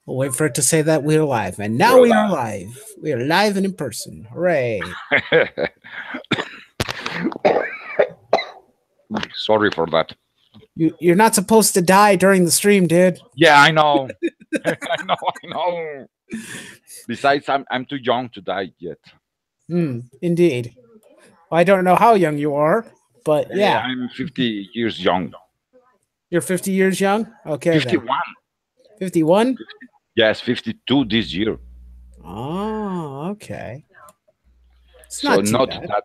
We'll wait for it to say that we're live. And now We're we are live. We are live and in person. Hooray. alive. Sorry for that. You're not supposed to die during the stream, dude. Yeah, I know. I know. Besides, I'm too young to die yet. Indeed. Well, I don't know how young you are, but yeah. I'm 50 years young. You're 50 years young? Okay, 51. then. 51? Yes, 52 this year. Oh, okay. It's So not too bad.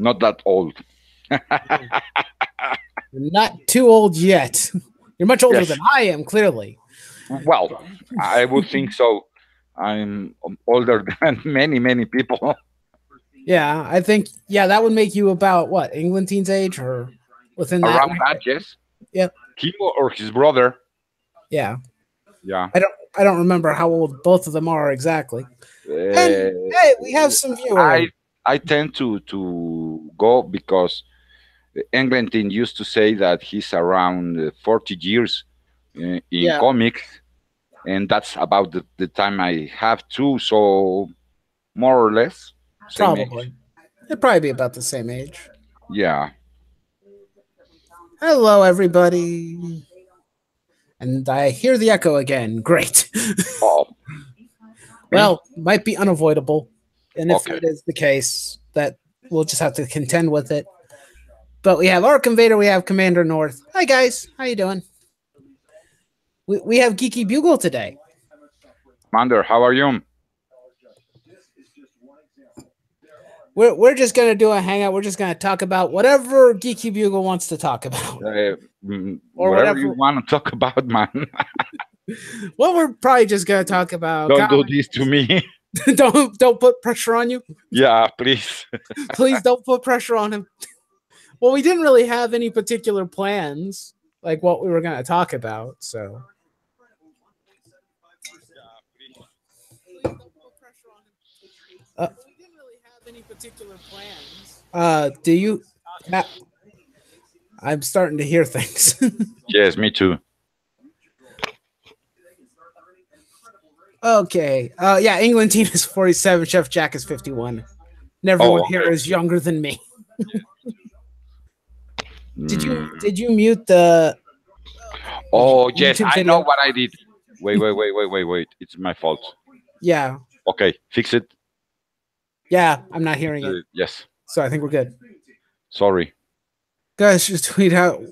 not that old. You're not too old yet. You're much older Yes. than I am, clearly. Well, I would think so. I'm older than many people. Yeah, I think, that would make you about, what, England teen's age or within that? Around that, yes. Yep. Him or his brother. Yeah. Yeah. I don't remember how old both of them are exactly. And hey, we have some viewers. I tend to go because Eglinton used to say that he's around 40 years in comics, and that's about the time I have too. So more or less, probably age. It'd probably be about the same age. Yeah. Hello, everybody. And I hear the echo again. Great. Oh. Well, might be unavoidable. And if it is the case, that we'll just have to contend with it. But we have Arc Invader, we have Commander North. Hi, guys. How you doing? We have GeekyBugle today. Commander, how are you? We're just going to do a hangout. We're just going to talk about whatever GeekyBugle wants to talk about. Or whatever you want to talk about, man. Well, we're probably just going to talk about... Don't do this to me. Don't put pressure on you. Yeah, please. Please don't put pressure on him. Well, we didn't really have any particular plans, like what we were going to talk about, so... Any particular plans? Do you? I'm starting to hear things. Yes, me too. Okay. Yeah, England team is 47. Chef Jack is 51. And everyone here is younger than me. Did you mute the? Oh yes, I know what I did. Wait. It's my fault. Yeah. Okay, fix it. Yeah, I'm not hearing it. Yes. So I think we're good. Sorry. Guys, just tweet out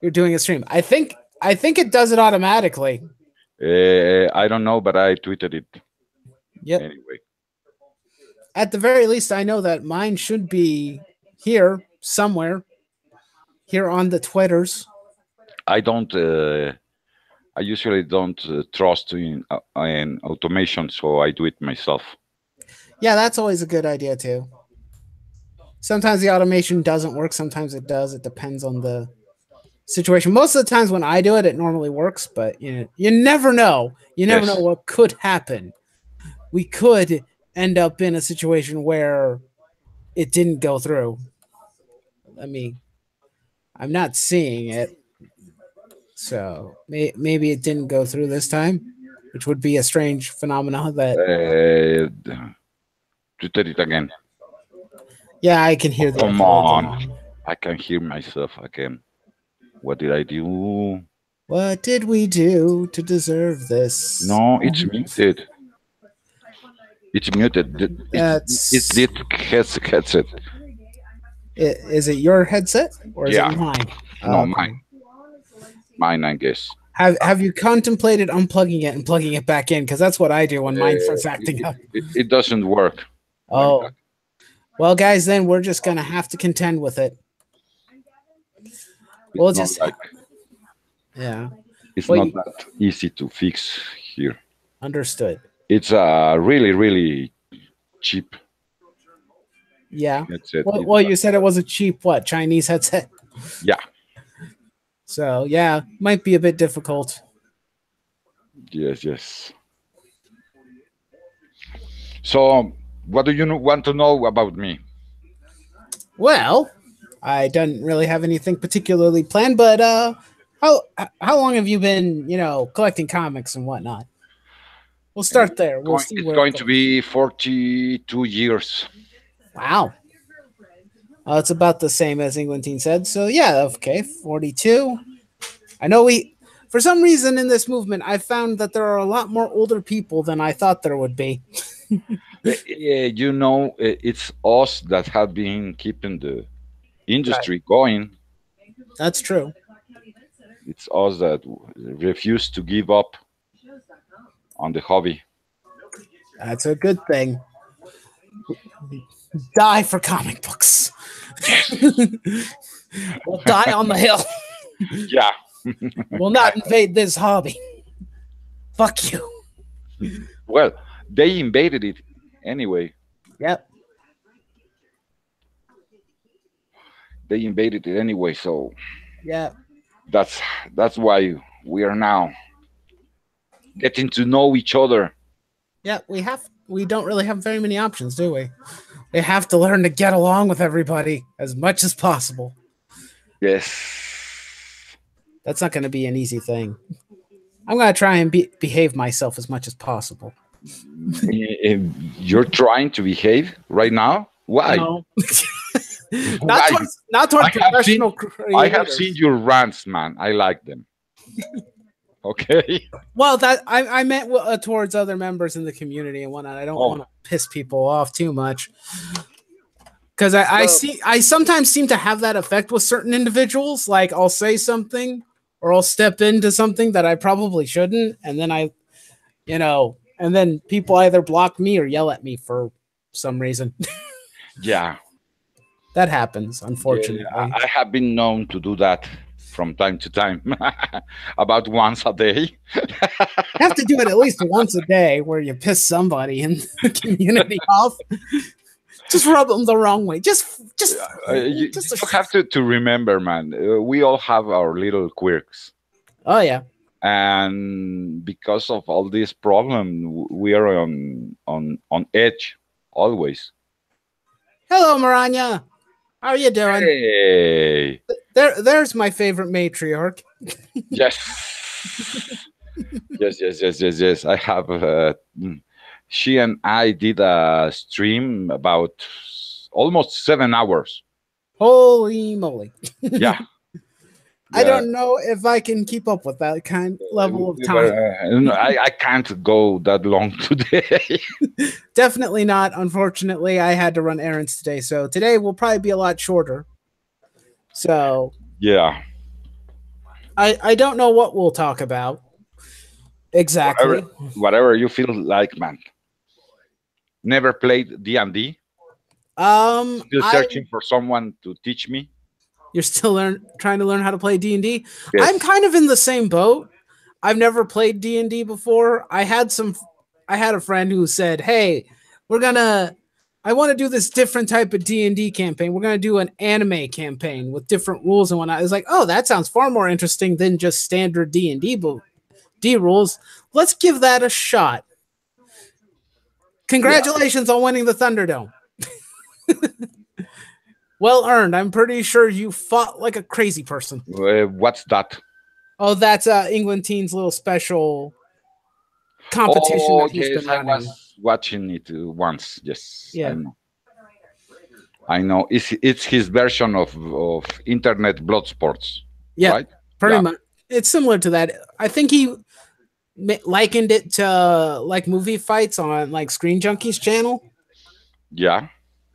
you're doing a stream. I think it does it automatically. I don't know, but I tweeted it. Yep. Anyway. At the very least, I know that mine should be here somewhere. Here on the Twitters. I don't. I usually don't trust in automation, so I do it myself. Yeah, that's always a good idea too. Sometimes the automation doesn't work. Sometimes it does. It depends on the situation. Most of the times when I do it, it normally works. But you never know. You never know what could happen. We could end up in a situation where it didn't go through. I'm not seeing it, so maybe it didn't go through this time, which would be a strange phenomenon. That. Tweeted it again. Yeah, I can hear that. Come on. I can hear myself again. What did I do? What did we do to deserve this? No, it's muted. It's muted. It's this headset. Is it your headset or is it mine? No, mine. Mine, I guess. Have you contemplated unplugging it and plugging it back in? Because that's what I do when mine starts acting up. It doesn't work. Oh. Well, guys, then we're just going to have to contend with it. We'll just... Yeah. It's not that easy to fix here. Understood. It's really, really cheap. Yeah. Well, you said it was a cheap, Chinese headset? Yeah. So, yeah, might be a bit difficult. Yes. So, what do you want to know about me? Well, I don't really have anything particularly planned, but How how long have you been, collecting comics and whatnot? We'll start there. We'll see It's where it going to goes. be 42 years. Wow. It's about the same as Englandine said. So yeah, okay, 42. I know for some reason in this movement, I found that there are a lot more older people than I thought there would be. It's us that have been keeping the Right. industry going. That's true. It's us that refuse to give up on the hobby. That's a good thing. Die for comic books. We'll die on the hill. Yeah. We'll not invade this hobby. Fuck you. Well, they invaded it anyway. Yep. They invaded it anyway, so Yeah. that's that's why we are now getting to know each other. Yeah. We don't really have very many options, do we? We have to learn to get along with everybody as much as possible. Yes. That's not going to be an easy thing. I'm going to try and behave myself as much as possible. You're trying to behave right now? Why? No. Why? Not towards professional creators. I have seen your rants, man. I like them. Okay. Well, that I meant towards other members in the community and whatnot. I don't want to piss people off too much. Because I sometimes seem to have that effect with certain individuals. Like I'll say something or I'll step into something that I probably shouldn't, and then and then people either block me or yell at me for some reason. Yeah, that happens, unfortunately. Yeah, I have been known to do that from time to time, about once a day. You have to do it at least once a day, where you piss somebody in the community off. Just rub them the wrong way. You have to remember, man. We all have our little quirks. Oh yeah. And because of all this problem, we are on edge always. Hello, Maranya. How are you doing? Hey. There's my favorite matriarch. Yes. yes. I have. She and I did a stream about almost 7 hours. Holy moly! Yeah. I don't know if I can keep up with that kind level of time. I can't go that long today. Definitely not. Unfortunately, I had to run errands today, so today will probably be a lot shorter. So yeah, I don't know what we'll talk about exactly. Whatever you feel like, man. Never played D&D. Still searching for someone to teach me. You're still trying to learn how to play D&D? Yes. I'm kind of in the same boat. I've never played D&D before. I had a friend who said, "Hey, I want to do this different type of D&D campaign. We're going to do an anime campaign with different rules and whatnot." I was like, "Oh, that sounds far more interesting than just standard D&D rules. Let's give that a shot." Congratulations on winning the Thunderdome. Well earned. I'm pretty sure you fought like a crazy person. What's that? Oh, that's England Teens' little special competition. Oh, yes, I was watching it once. Yes, yeah. I know. It's his version of internet blood sports. Yeah, right? Pretty much. It's similar to that. I think he likened it to like movie fights on like Screen Junkie's channel. Yeah.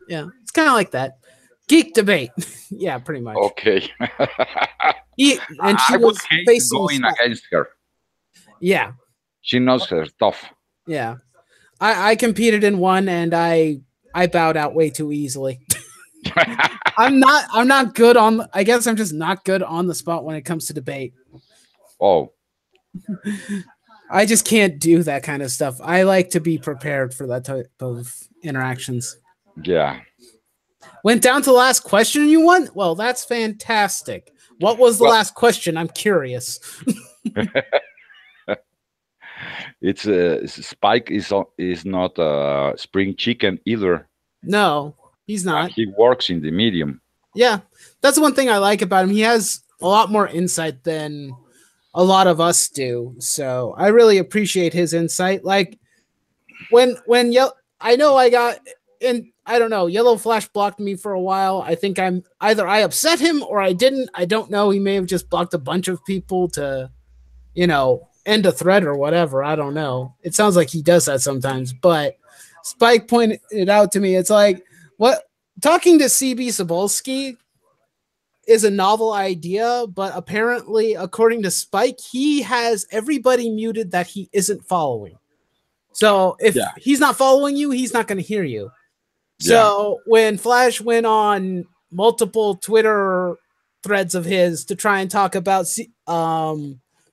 Yeah, it's kind of like that. Geek debate. Yeah, pretty much. Okay. And she was facing going against her. Yeah. She knows her stuff. Yeah. I competed in one and I bowed out way too easily. I'm not good on, I guess I'm just not good on the spot when it comes to debate. Oh. I just can't do that kind of stuff. I like to be prepared for that type of interactions. Yeah. Went down to the last question and you won? Well, that's fantastic. What was the last question? I'm curious. It's Spike is not a spring chicken either. No, he's not. He works in the medium. Yeah, that's one thing I like about him. He has a lot more insight than a lot of us do. So I really appreciate his insight. Like when I know I got in. I don't know. Yellow Flash blocked me for a while. I think I upset him or I didn't. I don't know. He may have just blocked a bunch of people to, end a thread or whatever. I don't know. It sounds like he does that sometimes. But Spike pointed it out to me. It's like, what talking to CB Cebulski is a novel idea, but apparently, according to Spike, he has everybody muted that he isn't following. So if he's not following you, he's not going to hear you. So when Flash went on multiple Twitter threads of his to try and talk about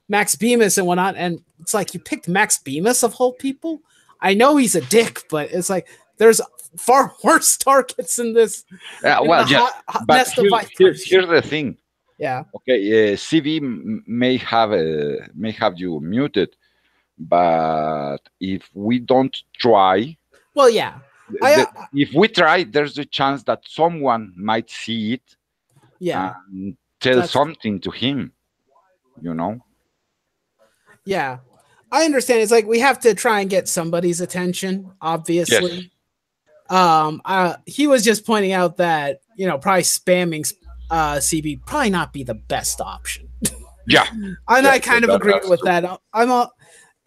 Max Bemis and whatnot, and it's like, you picked Max Bemis of whole people? I know he's a dick, but it's like there's far worse targets in this. But here's the thing. Yeah. Okay. CV may have you muted, but if we don't try, well, yeah. If we try, there's a chance that someone might see it, and tell something to him, Yeah, I understand. It's like we have to try and get somebody's attention, obviously. Yes. He was just pointing out that probably spamming CB probably not be the best option. Yeah, and I kind of agreed with that.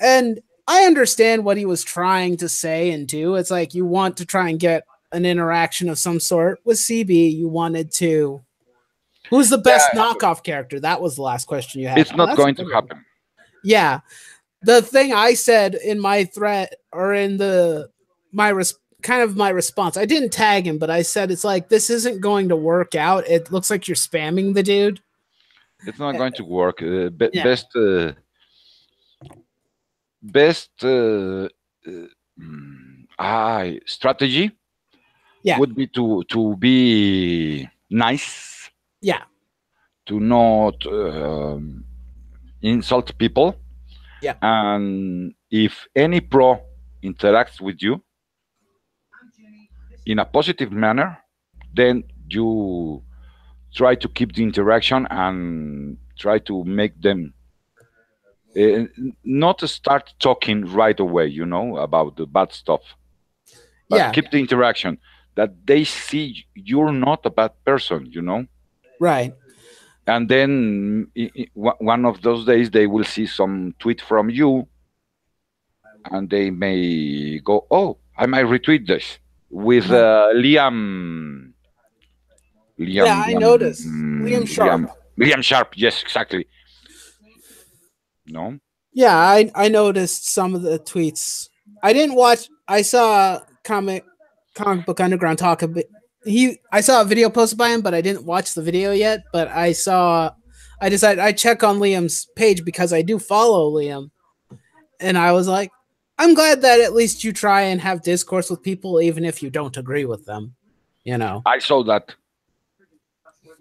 And I understand what he was trying to say and do. It's like you want to try and get an interaction of some sort with CB. You wanted to. Who's the best knockoff character? That was the last question you had. It's not going to happen. Yeah, the thing I said in my thread or in my response, I didn't tag him, but I said it's like this isn't going to work out. It looks like you're spamming the dude. It's not going to work. Best strategy would be to be nice, to not insult people, and if any pro interacts with you in a positive manner, then you try to keep the interaction and try to make them not to start talking right away, about the bad stuff. But keep the interaction, that they see you're not a bad person, Right. And then one of those days they will see some tweet from you, and they may go, "Oh, I might retweet this with Liam." Yeah, I noticed. Liam Sharp. Liam Sharp. Yes, exactly. No. Yeah, I noticed some of the tweets. I didn't watch. I saw comic book underground talk a bit. I saw a video posted by him, but I didn't watch the video yet. But I decided I'd check on Liam's page because I do follow Liam, and I was like, I'm glad that at least you try and have discourse with people, even if you don't agree with them. I saw that.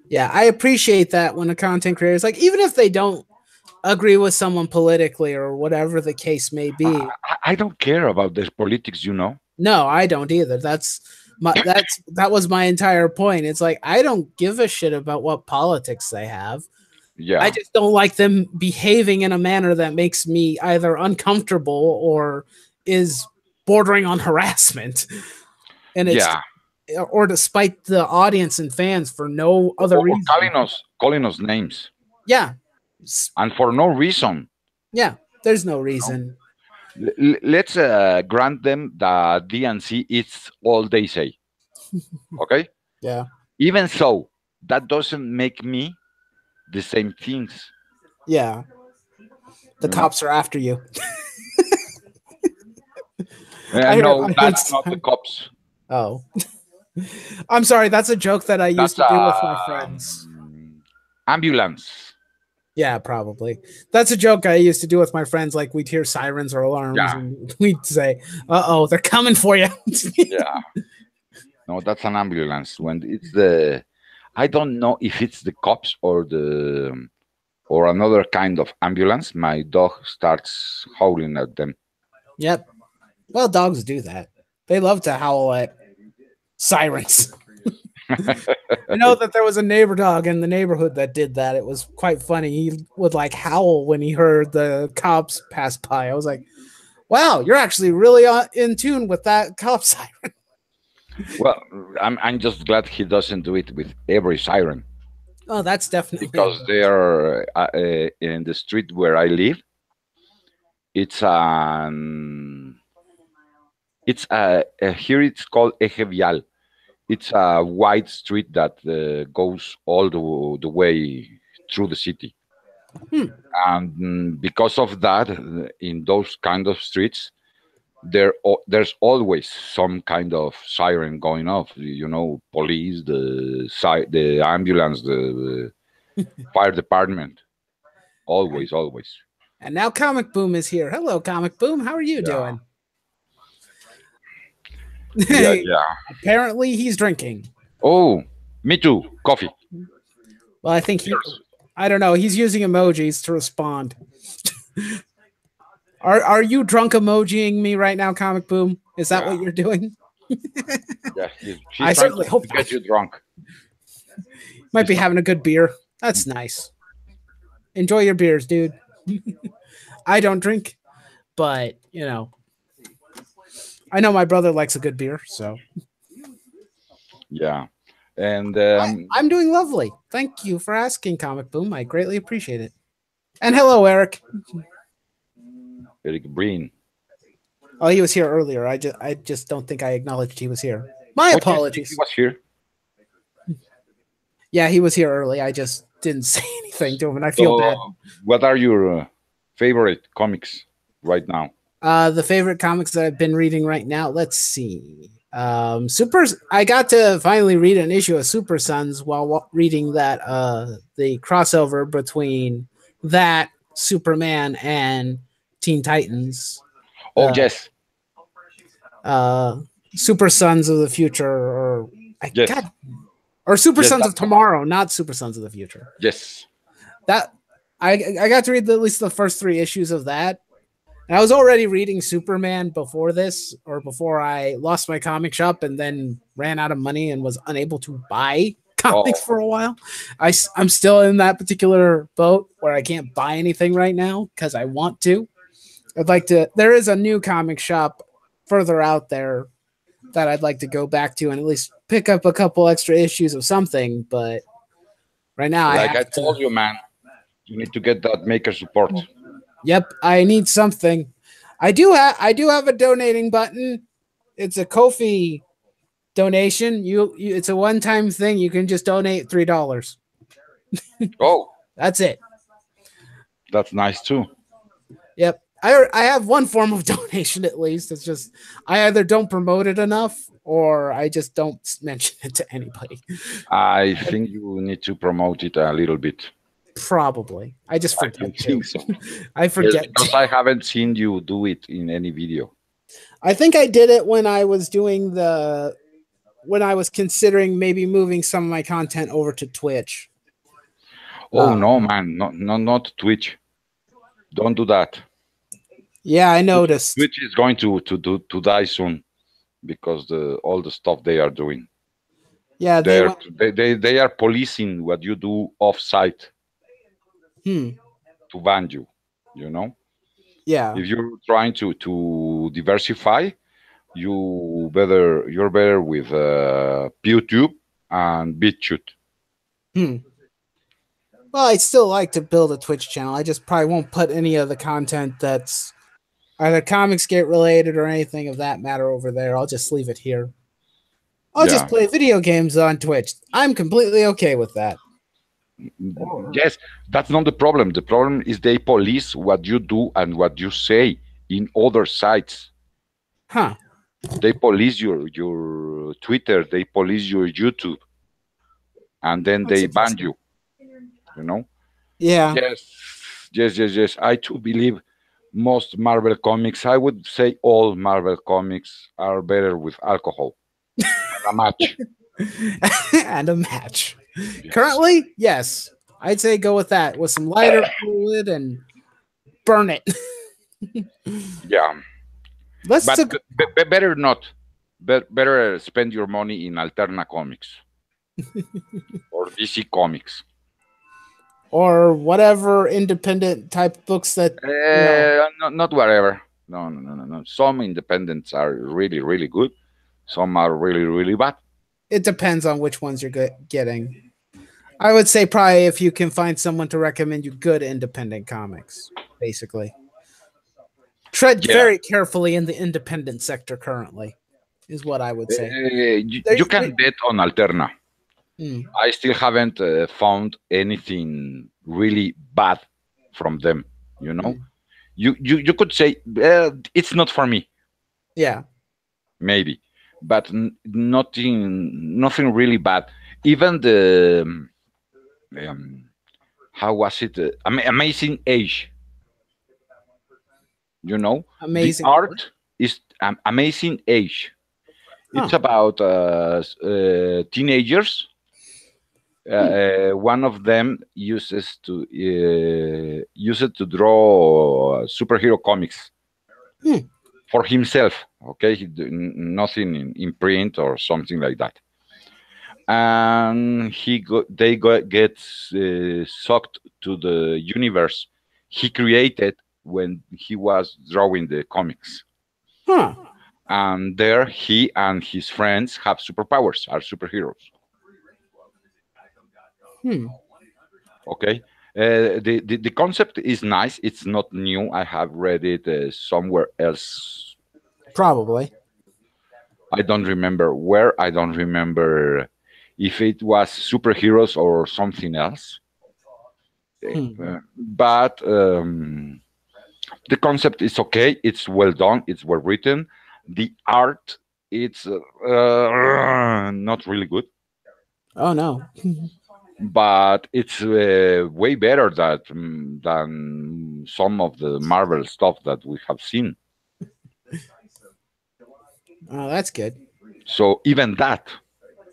Yeah, I appreciate that when a content creator is like, even if they don't agree with someone politically or whatever the case may be. I don't care about their politics, No, I don't either. That was my entire point. It's like I don't give a shit about what politics they have. Yeah. I just don't like them behaving in a manner that makes me either uncomfortable or is bordering on harassment. And it's or to spite the audience and fans for no other reason. Calling us names. Yeah. And for no reason. Yeah, there's no reason. Let's grant them that DNC is all they say. Okay? Yeah. Even so, that doesn't make me the same things. Yeah. The cops are after you. No, that's not the cops. Oh. I'm sorry, that's a joke that I used to do with my friends. Ambulance. Yeah, probably. That's a joke I used to do with my friends. Like we'd hear sirens or alarms, and we'd say, "Uh-oh, they're coming for you." Yeah. No, that's an ambulance. When it's I don't know if it's the cops or another kind of ambulance. My dog starts howling at them. Yep. Well, dogs do that. They love to howl at sirens. I know that there was a neighbor dog in the neighborhood that did that. It was quite funny. He would like howl when he heard the cops pass by. I was like, "Wow, you're actually really in tune with that cop siren." Well, I'm just glad he doesn't do it with every siren, Oh, that's definitely a because they bonus. are in the street where I live. It's here it's called Eje Vial. It's a wide street that goes all the way through the city, Hmm. and because of that, in those kind of streets, there's always some kind of siren going off. Police, the ambulance, the fire department. And, Always, always. and now Comic Boom is here. Hello, Comic Boom. How are you Yeah, doing? yeah, yeah. Apparently, he's drinking. Oh, me too. Coffee. Well, I think he. Cheers. I don't know. He's using emojis to respond. Are you drunk emojiing me right now, Comic Boom? Is that Yeah, what you're doing? yeah. She's I trying certainly to hope get not. you drunk. Might She's be trying. having a good beer. That's nice. Enjoy your beers, dude. I don't drink, but I know my brother likes a good beer, so Yeah, and I'm doing lovely. Thank you for asking, Comic Boom. I greatly appreciate it. And hello, Eric. Eric Breen. Oh, he was here earlier. I just don't think I acknowledged he was here. My Oh, yes, he apologies. was here. Yeah, he was here early. I just didn't say anything to him, and I feel So, bad. what are your favorite comics right now? The favorite comics that I've been reading right now. Let's see. Super. I got to finally read an issue of Super Sons while reading that the crossover between that Superman and Teen Titans. Oh, The yes, uh Super Sons of the Future, or I yes, God, or Super yes, Sons that of one. Tomorrow, not Super Sons of the Future. Yes. That I got to read at least the first 3 issues of that. And I was already reading Superman before this, or before I lost my comic shop and then ran out of money and was unable to buy comics Oh, for a while. I'm still in that particular boat where I can't buy anything right now because I want to. I'd like to. There is a new comic shop further out there that I'd like to go back to and at least pick up a couple extra issues of something. But right now I like I have to. told you, man, you need to get that maker support. Yep, I need something. I do have a donating button. It's a Kofi donation. It's a one-time thing. You can just donate $3. Oh, That's it. that's nice too. Yep. I have one form of donation at least. It's just I either don't promote it enough or I just don't mention it to anybody. I think you need to promote it a little bit. Probably. I just I forget don't to. think so. I Yes, forget to. because I haven't seen you do it in any video. I think I did it when I was considering maybe moving some of my content over to Twitch. Oh Uh, no, man, not Twitch. Don't do that. yeah, I noticed. Twitch is going to die soon because the all the stuff they are doing. Yeah, they They're went. they are policing what you do off site Hmm. to ban you. You know, Yeah. if you're trying to diversify, you're better with YouTube and BitChute. Hmm. Well, I'd still like to build a Twitch channel. I just probably won't put any of the content that's either comics get related or anything of that matter over there. I'll just leave it here. I'll just Yeah. play video games on Twitch. I'm completely okay with that. Yes, that's not the problem. The problem is they police what you do and what you say in other sites. Huh. They police your Twitter, they police your YouTube, and then That's they ban interesting. you. You know? Yeah. Yes, yes. I too believe most Marvel comics, I would say all Marvel comics are better with alcohol and a match. And a match. Yes. Currently, yes. I'd say go with that with some lighter fluid and burn it. Yeah. Let's But took better not. Better spend your money in Alterna Comics. or DC Comics. Or whatever independent type books that Not whatever. No, no, no, no, no. Some independents are really, really good. Some are really, really bad. it depends on which ones you're getting. I would say probably if you can find someone to recommend you good independent comics, basically. Tread Yeah, very carefully in the independent sector currently, is what I would say. you can bet on Alterna. Mm, I still haven't found anything really bad from them. You know, mm, you could say it's not for me, yeah, maybe, but nothing really bad. Even the um, how was it? Amazing Age. You know, the amazing. art is Amazing Age. Huh. It's about teenagers. Hmm. One of them uses to draw superhero comics Hmm. for himself. Okay, nothing in print or something like that. And gets sucked to the universe he created when he was drawing the comics. Huh. And there, he and his friends have superpowers, are superheroes. Hmm. Okay. The concept is nice. It's not new. I have read it somewhere else. Probably. I don't remember where. I don't remember if it was superheroes or something else. Hmm. But the concept is okay. It's well done. It's well written. The art, it's not really good, Oh no. but it's way better than some of the Marvel stuff that we have seen. Oh, that's good. So even that,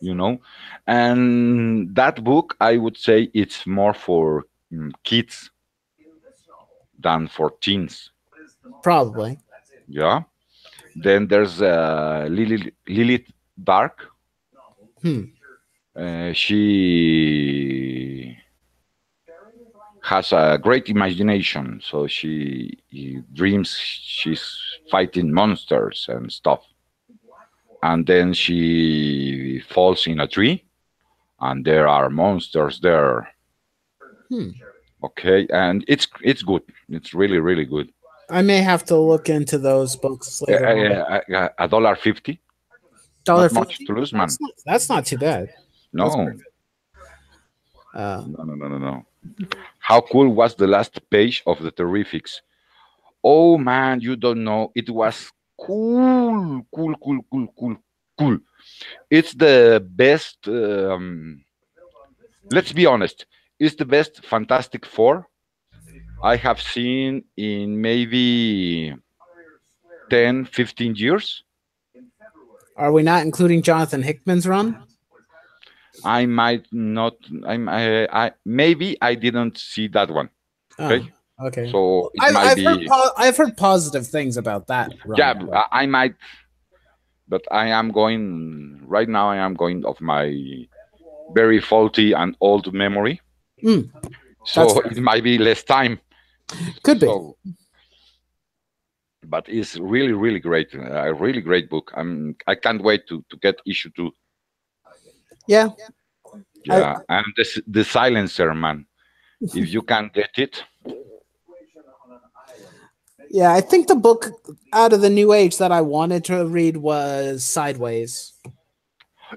you know, and that book, I would say it's more for kids than for teens. Probably. Yeah. Then there's Lilith Dark. Hmm. She has a great imagination, so she dreams she's fighting monsters and stuff. And then she falls in a tree, and there are monsters there. Hmm. Okay, and it's good. It's really, really good. I may have to look into those books later on. $1.50, Dollar not much fifty. to lose, man. That's not too bad. That's No, worth it. no, no, no, no, no. How cool was the last page of the Terrifics? Oh man, you don't know. It was cool, cool, cool, cool, cool, cool. It's the best. Let's be honest. It's the best Fantastic Four I have seen in maybe 10, 15 years. Are we not including Jonathan Hickman's run? I might not. I maybe I didn't see that one. Oh, Okay, okay. so it might be. I've heard positive things about that Yeah, run. I might, but I am going right now. I am going of my very faulty and old memory, Mm, that's so fair. it might be less time. Could be. So, but it's really, really great. A really great book. I can't wait to get issue 2. Yeah. I, Yeah, and the Silencer, man. If you can get it, yeah, I think the book out of the new age that I wanted to read was Sideways.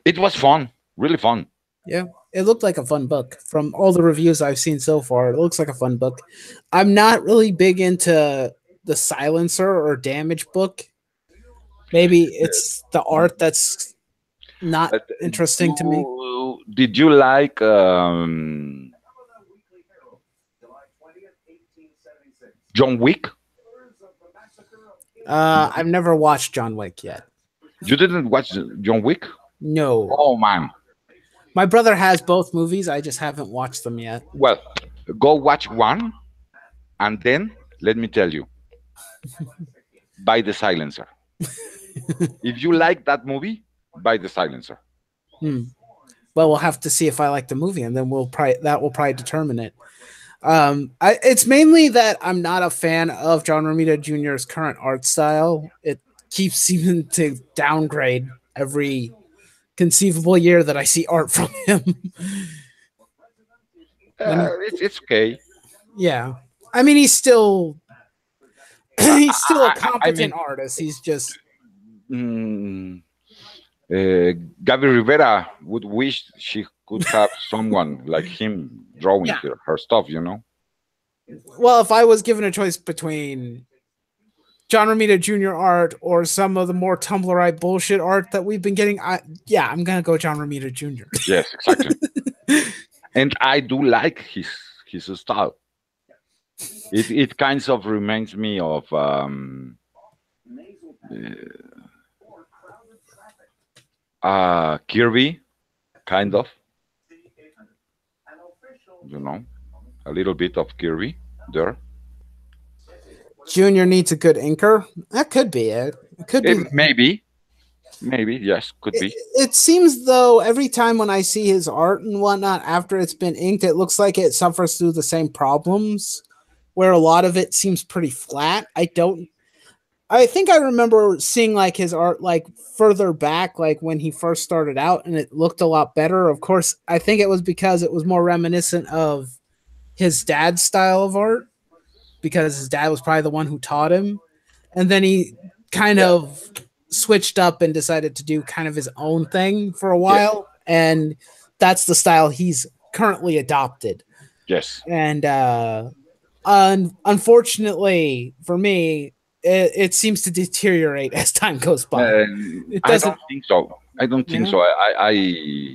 it was fun, really fun. Yeah, it looked like a fun book. From all the reviews I've seen so far, it looks like a fun book. I'm not really big into the Silencer or Damage book. Maybe it's the art that's not interesting to me. Did you like John Wick? I've never watched John Wick yet. You didn't watch John Wick? No. Oh man. My brother has both movies. I just haven't watched them yet. Well, go watch one, and then let me tell you, buy the Silencer. If you like that movie, buy the Silencer. Hmm. well, we'll have to see if I like the movie, and then that will probably determine it. It's mainly that I'm not a fan of John Romita Jr.'s current art style. It keeps seeming to downgrade every conceivable year that I see art from him. It's okay. Yeah, I mean he's still a I mean, competent artist. He's just mm, Gabi Rivera would wish she could have someone like him drawing yeah. her stuff, you know? Well, if I was given a choice between John Romita Jr. art or some of the more Tumblrite bullshit art that we've been getting, I'm gonna go John Romita Jr. Yes, exactly. And I do like his style. It kind of reminds me of Kirby, kind of. You know, a little bit of Kirby there. Junior needs a good inker. That could be it. It could be. Maybe, yes, could be. It seems though every time when I see his art and whatnot after it's been inked, it looks like it suffers through the same problems, where a lot of it seems pretty flat. I think I remember seeing like his art like further back, like when he first started out, and it looked a lot better. Of course, I think it was because it was more reminiscent of his dad's style of art, because his dad was probably the one who taught him, and then he kind of switched up and decided to do kind of his own thing for a while, and that's the style he's currently adopted. Yes. And unfortunately for me, it seems to deteriorate as time goes by. I don't think so. I don't think so. I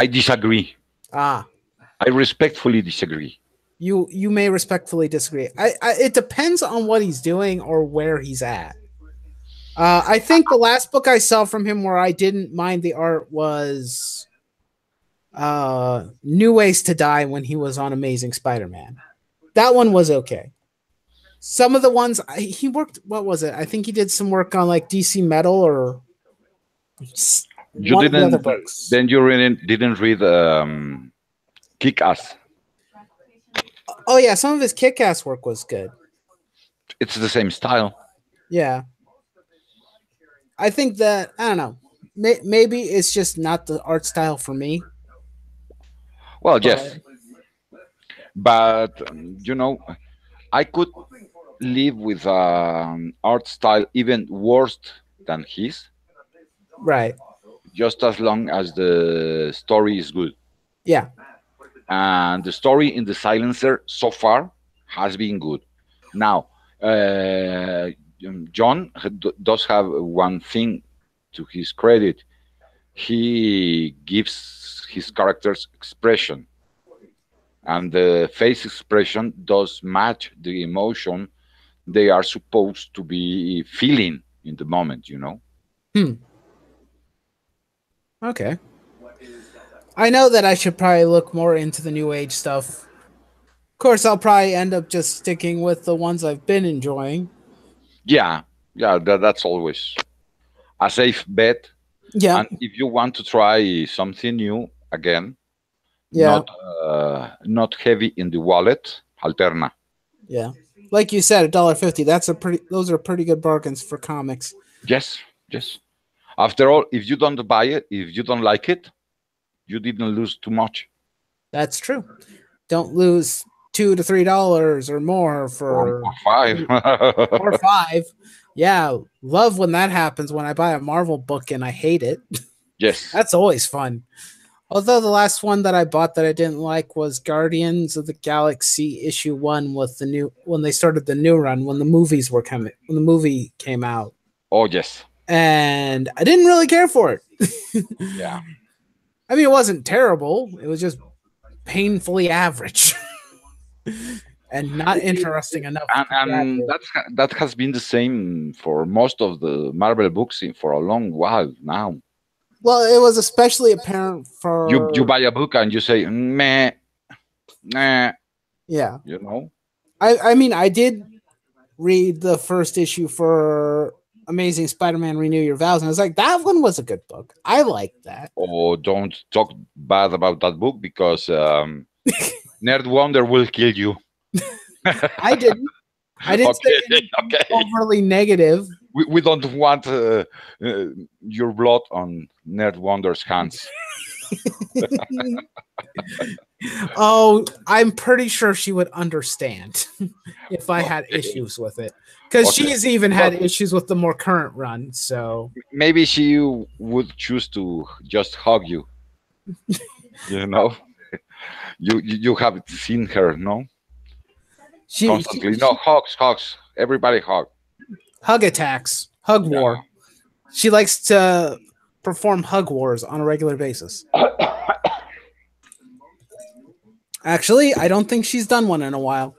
disagree. I respectfully disagree. You may respectfully disagree. It depends on what he's doing or where he's at. I think the last book I saw from him where I didn't mind the art was New Ways to Die, when he was on Amazing Spider-Man. That one was okay. Some of the ones he worked, what was it? I think he did some work on like DC Metal or you didn't. Then you didn't read Kick-Ass. Oh yeah, some of his Kick-Ass work was good. It's the same style. Yeah. I think that, I don't know, maybe it's just not the art style for me. Well, yes. But, you know, I could live with art style even worse than his. Right. Just as long as the story is good. Yeah. And the story in The Silencer so far has been good. Now, John does have one thing to his credit. He gives his characters expression, and the face expression does match the emotion they are supposed to be feeling in the moment, you know? Okay. I know that I should probably look more into the New Age stuff. Of course, I'll probably end up just sticking with the ones I've been enjoying. Yeah, that's always a safe bet. Yeah. And if you want to try something new again, not heavy in the wallet, Alterna. Yeah, like you said, $1.50. Those are pretty good bargains for comics. Yes. After all, if you don't buy it, if you don't like it, you didn't lose too much. That's true. Don't lose $2 to $3 or more for or $5. or $5. Yeah, love when that happens when I buy a Marvel book and I hate it. Yes. That's always fun. Although the last one that I bought that I didn't like was Guardians of the Galaxy #1 with when they started the new run, when the movie came out. Oh, yes. And I didn't really care for it. Yeah. I mean, it wasn't terrible. It was just painfully average. And not interesting enough. And that has been the same for most of the Marvel books for a long while now. Well, it was especially apparent for you buy a book and you say meh, nah. Yeah. You know. I mean, I did read the first issue for Amazing Spider-Man Renew Your Vows, and I was like, that one was a good book. I liked that. Oh, don't talk bad about that book because Nerd Wonder will kill you. I didn't. I didn't say anything overly negative. We don't want your blood on Nerd Wonder's hands. Oh, I'm pretty sure she would understand if I had issues with it. Because she's even had issues with the more current run, so... Maybe she would choose to just hug you. You know? You have seen her, no? Constantly. No, hugs. Everybody hug. Hug attacks. Hug war. She likes to perform hug wars on a regular basis. Actually, I don't think she's done one in a while.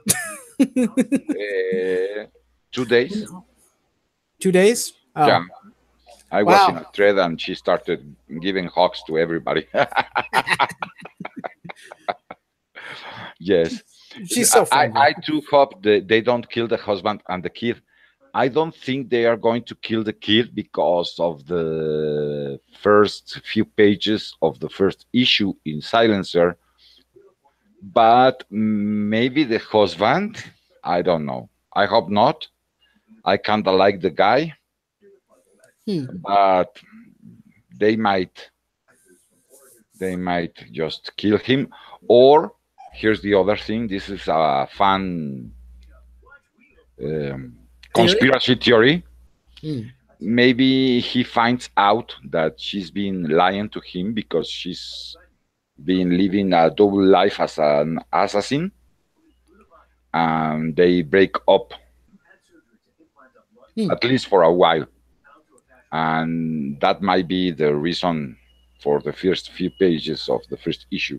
2 days. 2 days? Oh. Yeah. I was in a thread and she started giving hugs to everybody. Yes. She's so friendly. I too hope they don't kill the husband and the kid. I don't think they are going to kill the kid because of the first few pages of the first issue in Silencer. But maybe the husband, I don't know. I hope not. I kind of like the guy. But they might just kill him. Or, here's the other thing. This is a fun conspiracy theory. Maybe he finds out that she's been lying to him because she's been living a double life as an assassin, and they break up, at least for a while, and that might be the reason for the first few pages of the first issue.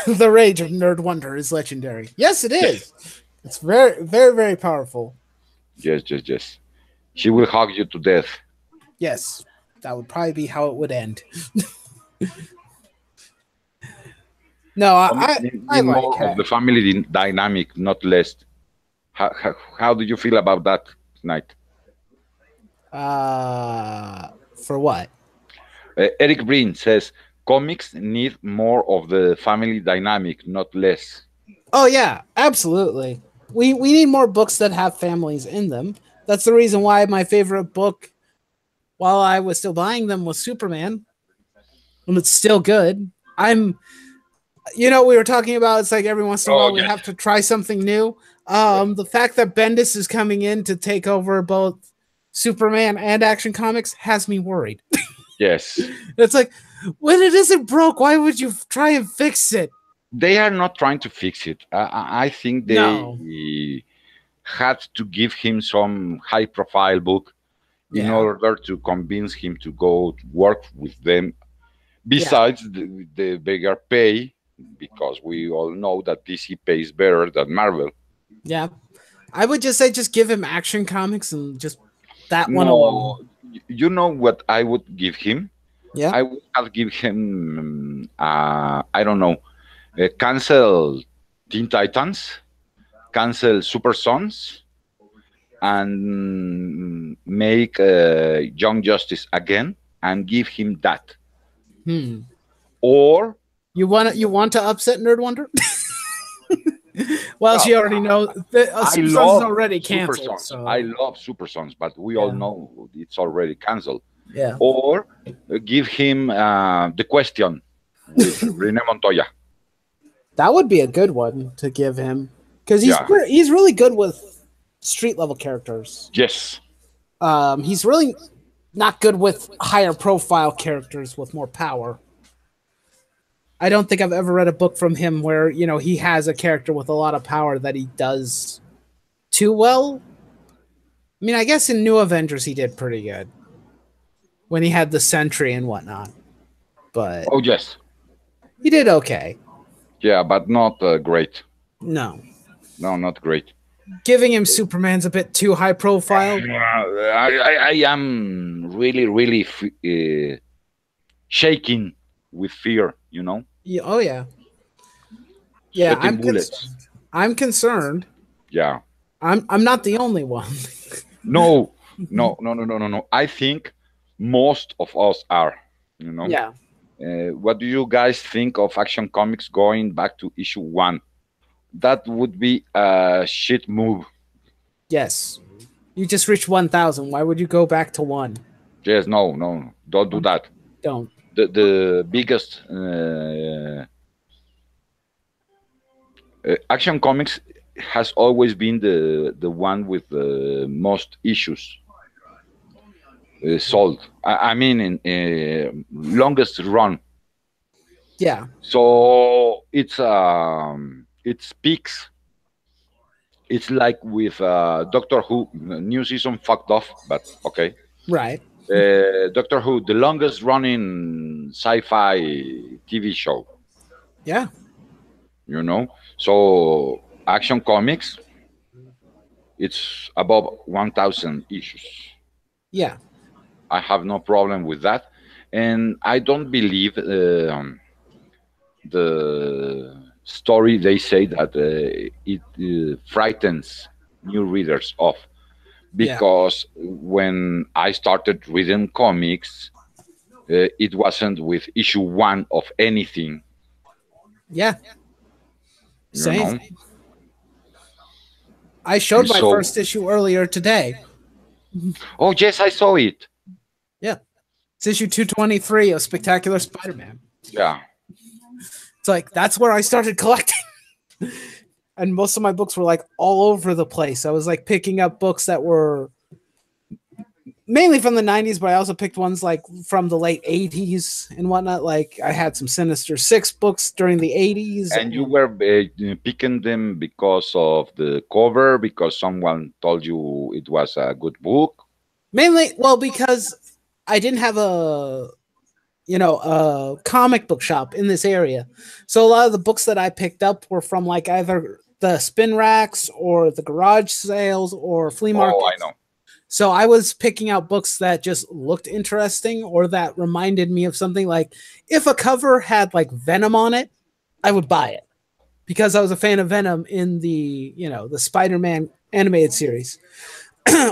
The rage of Nerd Wonder is legendary. Yes, it is. It's very, very, very powerful. Yes. She will hug you to death. Yes. That would probably be how it would end. No, I more like of the family dynamic, not less. How do you feel about that, Knight? For what? Eric Breen says comics need more of the family dynamic, not less. Oh yeah, absolutely. We need more books that have families in them. That's the reason why my favorite book, while I was still buying them, was Superman. And it's still good. We were talking about, it's like every once in a while we have to try something new. The fact that Bendis is coming in to take over both Superman and Action Comics has me worried. Yes. It's like, when it isn't broke, why would you try and fix it? They are not trying to fix it. I think they had to give him some high-profile book in order to convince him to go work with them. Besides the bigger pay, because we all know that DC pays better than Marvel. Yeah. I would just say just give him Action Comics and just that one alone. You know what I would give him? Yeah. I would have give him, I don't know, cancel Teen Titans, cancel Super Sons, and make Young Justice again and give him that. Or you want to upset Nerd Wonder? Well, she already knows Super Sons is already canceled. So. I love Super Sons, but we all know it's already canceled. Yeah. Or give him The Question with Rene Montoya. That would be a good one to give him because he's really good with street level characters. Yes. He's really not good with higher profile characters with more power. I don't think I've ever read a book from him where, he has a character with a lot of power that he does too well. I mean, I guess in New Avengers he did pretty good when he had the Sentry and whatnot. But yes, he did okay. Yeah, but not great. No, not great. Giving him Superman's a bit too high profile. I am really shaking with fear, Yeah, oh yeah. Yeah, I'm concerned. Yeah. I'm not the only one. No, no, no, no, no, no, no. I think most of us are. You know. Yeah. What do you guys think of Action Comics going back to issue one? That would be a shit move. Yes. You just reached 1,000. Why would you go back to one? Yes, no, no, don't do that. Don't. The biggest Action Comics has always been the one with the most issues sold. I mean, in longest run. Yeah. So it's peaks. It's like with Doctor Who, new season fucked off, but okay. Right. Doctor Who, the longest running sci-fi TV show. Yeah. You know, so Action Comics, it's above 1,000 issues. Yeah. I have no problem with that, and I don't believe the story they say that it frightens new readers off, because when I started reading comics, it wasn't with issue one of anything. Yeah. You Same. know? I showed my first issue earlier today. Oh yes, I saw it. Yeah. It's issue 223 of Spectacular Spider-Man. Yeah. It's like, that's where I started collecting. And most of my books were like all over the place. I was like picking up books that were mainly from the 90s, but I also picked ones like from the late 80s and whatnot. Like I had some Sinister Six books during the 80s. And you were picking them because of the cover, because someone told you it was a good book? Mainly, well, because I didn't have a comic book shop in this area. So a lot of the books that I picked up were from like either the spin racks or the garage sales or flea markets. Oh, I know. So I was picking out books that just looked interesting or that reminded me of something. Like if a cover had like Venom on it, I would buy it because I was a fan of Venom in the, the Spider-Man animated series.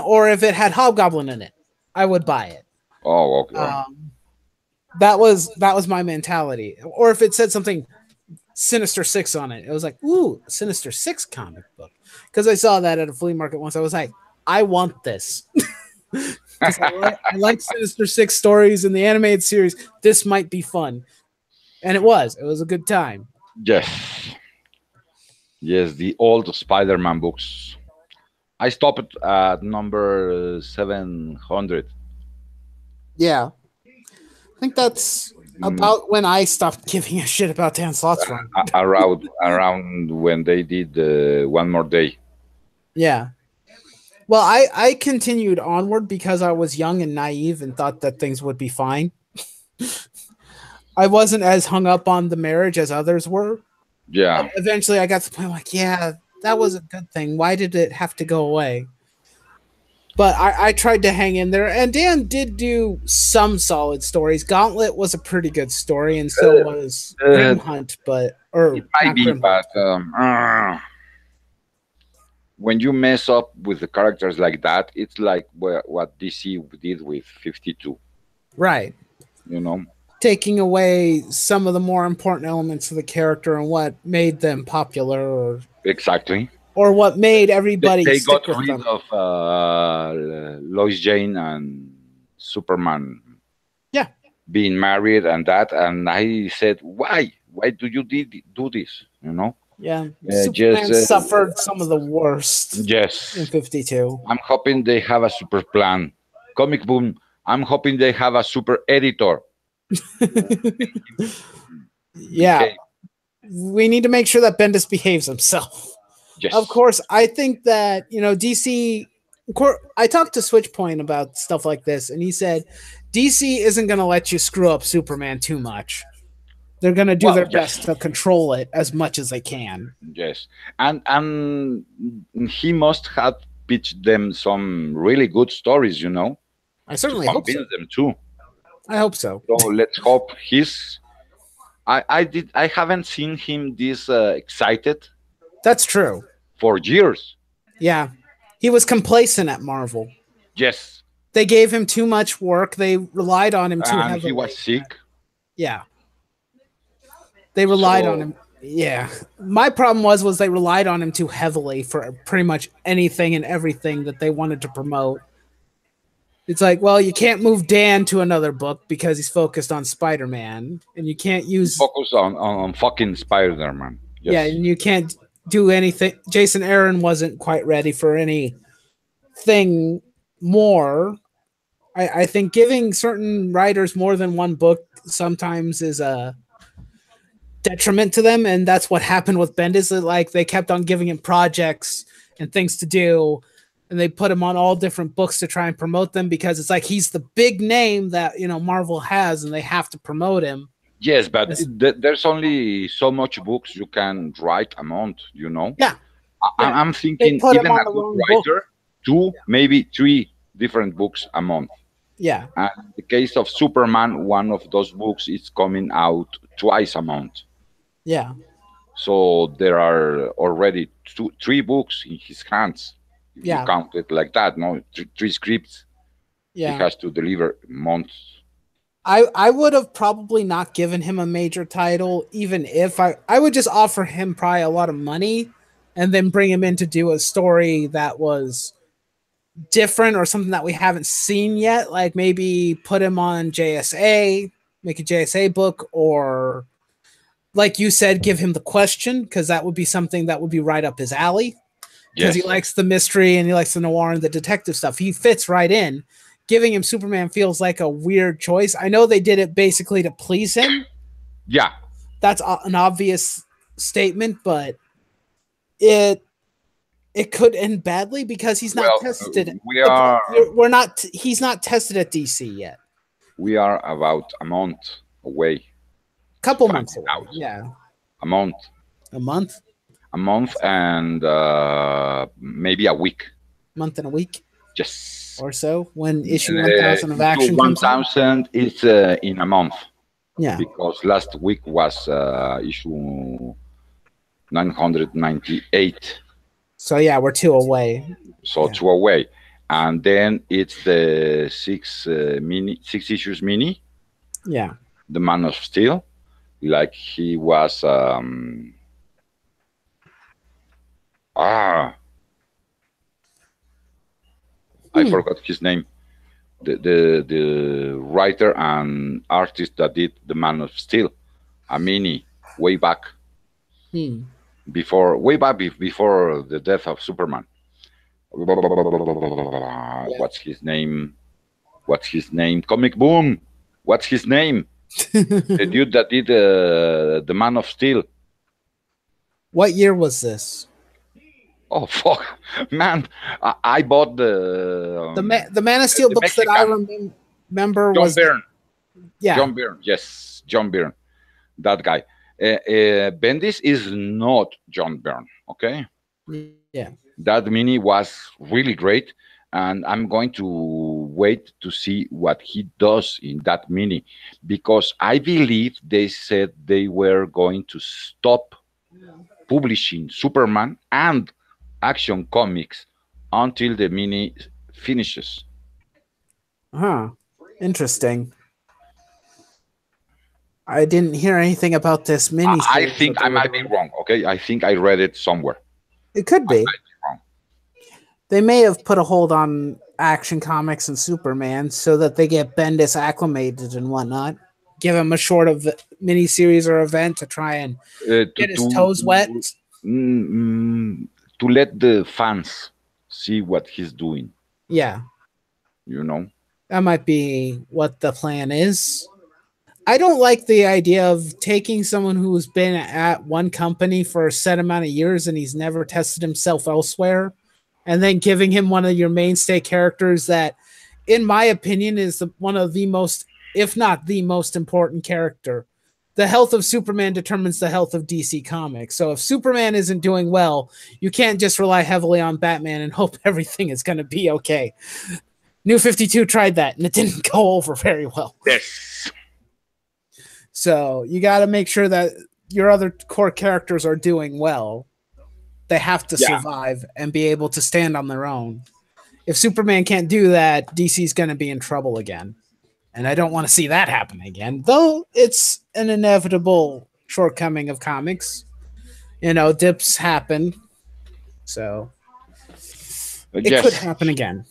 Or if it had Hobgoblin in it, I would buy it. Oh, okay. That was my mentality. Or if it said something Sinister Six on it, it was like, ooh, Sinister Six comic book. Because I saw that at a flea market once. I was like, I want this. I like Sinister Six stories in the animated series. This might be fun. And it was. It was a good time. Yes. Yes, the old Spider-Man books. I stopped at number 700. Yeah. I think that's about when I stopped giving a shit about Dan Slott's run. around when they did One More Day. Yeah. Well, I continued onward because I was young and naive and thought that things would be fine. I wasn't as hung up on the marriage as others were. Yeah. But eventually I got to the point like, yeah, that was a good thing. Why did it have to go away? But I tried to hang in there, and Dan did do some solid stories. Gauntlet was a pretty good story, and so was Grim Hunt, but it might be, but when you mess up with the characters like that, it's like what DC did with 52. Right. You know, taking away some of the more important elements of the character and what made them popular, or exactly. Or what made everybody they stick got with rid them. of Lois Jane and Superman. Yeah, being married and that, and I said, why do you do this? You know? Yeah, Superman suffered some of the worst. Yes, in 52. I'm hoping they have a super plan. Comic Boom. I'm hoping they have a super editor. Yeah, we need to make sure that Bendis behaves himself. Yes. Of course, I think that, DC, I talked to Switchpoint about stuff like this, and he said DC isn't going to let you screw up Superman too much. They're going to do their best to control it as much as they can. Yes, and he must have pitched them some really good stories, I certainly hope so. them too. I hope so. So let's hope he's. I haven't seen him this excited. That's true. For years. Yeah. He was complacent at Marvel. Yes. They gave him too much work. They relied on him too And heavily. he was sick. Yeah. They relied on him. Yeah. My problem was they relied on him too heavily for pretty much anything and everything that they wanted to promote. It's like, well, you can't move Dan to another book because he's focused on Spider-Man, and you can't use focus on fucking Spider-Man. Yes. Yeah, and you can't do anything. Jason Aaron wasn't quite ready for anything more. I think giving certain writers more than one book sometimes is a detriment to them, and that's what happened with Bendis. Like they kept on giving him projects and things to do, and they put him on all different books to try and promote them because it's like he's the big name that Marvel has, and they have to promote him. Yes, but there's only so much books you can write a month. Yeah, I'm thinking even a good writer, maybe 3 different books a month. Yeah. And in the case of Superman, one of those books is coming out twice a month. Yeah. So there are already 3 books in his hands. If you count it like that, no, 3 scripts. Yeah. He has to deliver months. I would have probably not given him a major title, even if I would just offer him probably a lot of money and then bring him in to do a story that was different or something that we haven't seen yet. Like maybe put him on JSA, make a JSA book, or like you said, give him the Question, because that would be something that would be right up his alley. Because he likes the mystery and he likes the noir and the detective stuff. He fits right in. Giving him Superman feels like a weird choice. I know they did it basically to please him. Yeah. That's an obvious statement, but it could end badly because he's not tested. He's not tested at DC yet. We are about a month away. Couple months away. Yeah. A month. A month? A month and maybe a week. Month and a week? Yes. Or so, when issue 1000 of Action comes 1000 is in a month. Yeah. Because last week was issue 998. So yeah, we're 2 away. So 2 away. And then it's the 6 issues mini. Yeah. The Man of Steel. Like he was I forgot his name. The writer and artist that did the Man of Steel, a mini way back before the death of Superman. What's his name? Comic Boom. What's his name? The dude that did the Man of Steel. What year was this? Oh fuck, man! I bought the Man of Steel books Mexican. That I remember John was Byrne. Yeah, John Byrne. Yes, John Byrne. That guy. Bendis is not John Byrne. Okay. Yeah. That mini was really great, and I'm going to wait to see what he does in that mini, because I believe they said they were going to stop publishing Superman and Action Comics until the mini finishes. Interesting. I didn't hear anything about this mini. I think I might be wrong. Okay, I think I read it somewhere. It could be. They may have put a hold on Action Comics and Superman so that they get Bendis acclimated and whatnot. Give him a short of mini series or event to try and get his toes wet. To let the fans see what he's doing. Yeah. That might be what the plan is. I don't like the idea of taking someone who's been at one company for a set amount of years and he's never tested himself elsewhere, and then giving him one of your mainstay characters that, in my opinion, is one of the most, if not the most important character. The health of Superman determines the health of DC Comics. So if Superman isn't doing well, you can't just rely heavily on Batman and hope everything is going to be okay. New 52 tried that, and it didn't go over very well. Yes. So you got to make sure that your other core characters are doing well. They have to Yeah. survive and be able to stand on their own. If Superman can't do that, DC's going to be in trouble again. And I don't want to see that happen again. Though it's an inevitable shortcoming of comics. Dips happen. So it could Yes. happen again.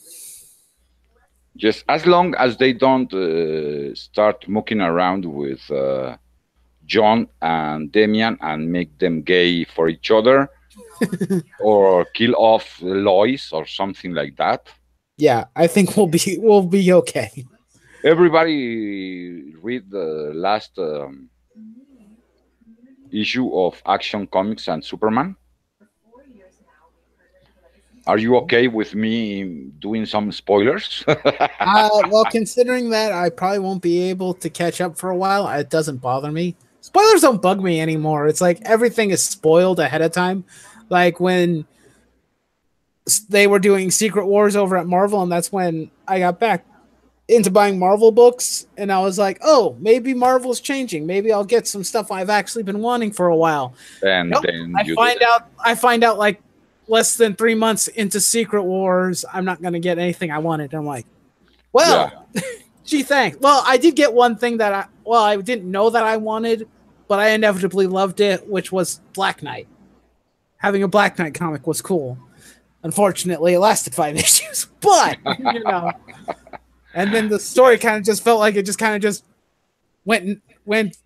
Just as long as they don't start mucking around with John and Damian and make them gay for each other, or kill off Lois or something like that. Yeah, I think we'll be okay. Everybody read the last issue of Action Comics and Superman. Are you okay with me doing some spoilers? Well, considering that I probably won't be able to catch up for a while, it doesn't bother me. Spoilers don't bug me anymore. It's like everything is spoiled ahead of time. Like when they were doing Secret Wars over at Marvel, and that's when I got back into buying Marvel books, and I was like, oh, maybe Marvel's changing. Maybe I'll get some stuff I've actually been wanting for a while. And nope. then I find out like less than 3 months into Secret Wars, I'm not going to get anything I wanted. I'm like, well, yeah. Gee, thanks. Well, I did get one thing that I didn't know that I wanted, but I inevitably loved it, which was Black Knight. Having a Black Knight comic was cool. Unfortunately, it lasted 5 issues, but and then the story kind of just felt like it just kind of just went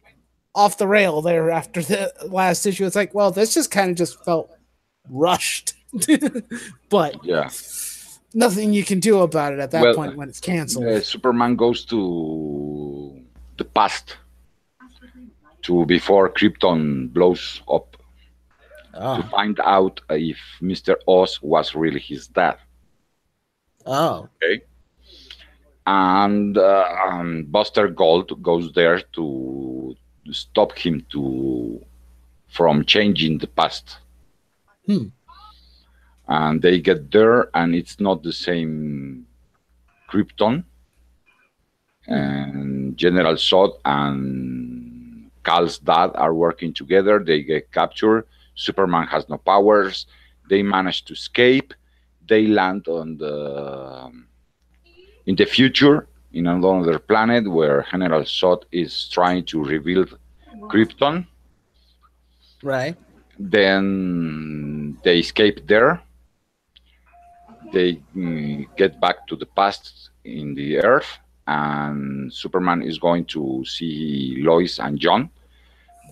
off the rail there after the last issue. It's like, well, this just kind of just felt rushed. But yeah, nothing you can do about it at that point when it's canceled. Superman goes to the past to before Krypton blows up to find out if Mr. Oz was really his dad. Oh, okay. And Buster Gold goes there to stop him from changing the past. And they get there, and it's not the same Krypton. And General Zod and Kal's dad are working together. They get captured. Superman has no powers. They manage to escape. They land in the future in another planet where General Zod is trying to rebuild Krypton. Right. Then they escape there. They get back to the past in the Earth, and Superman is going to see Lois and John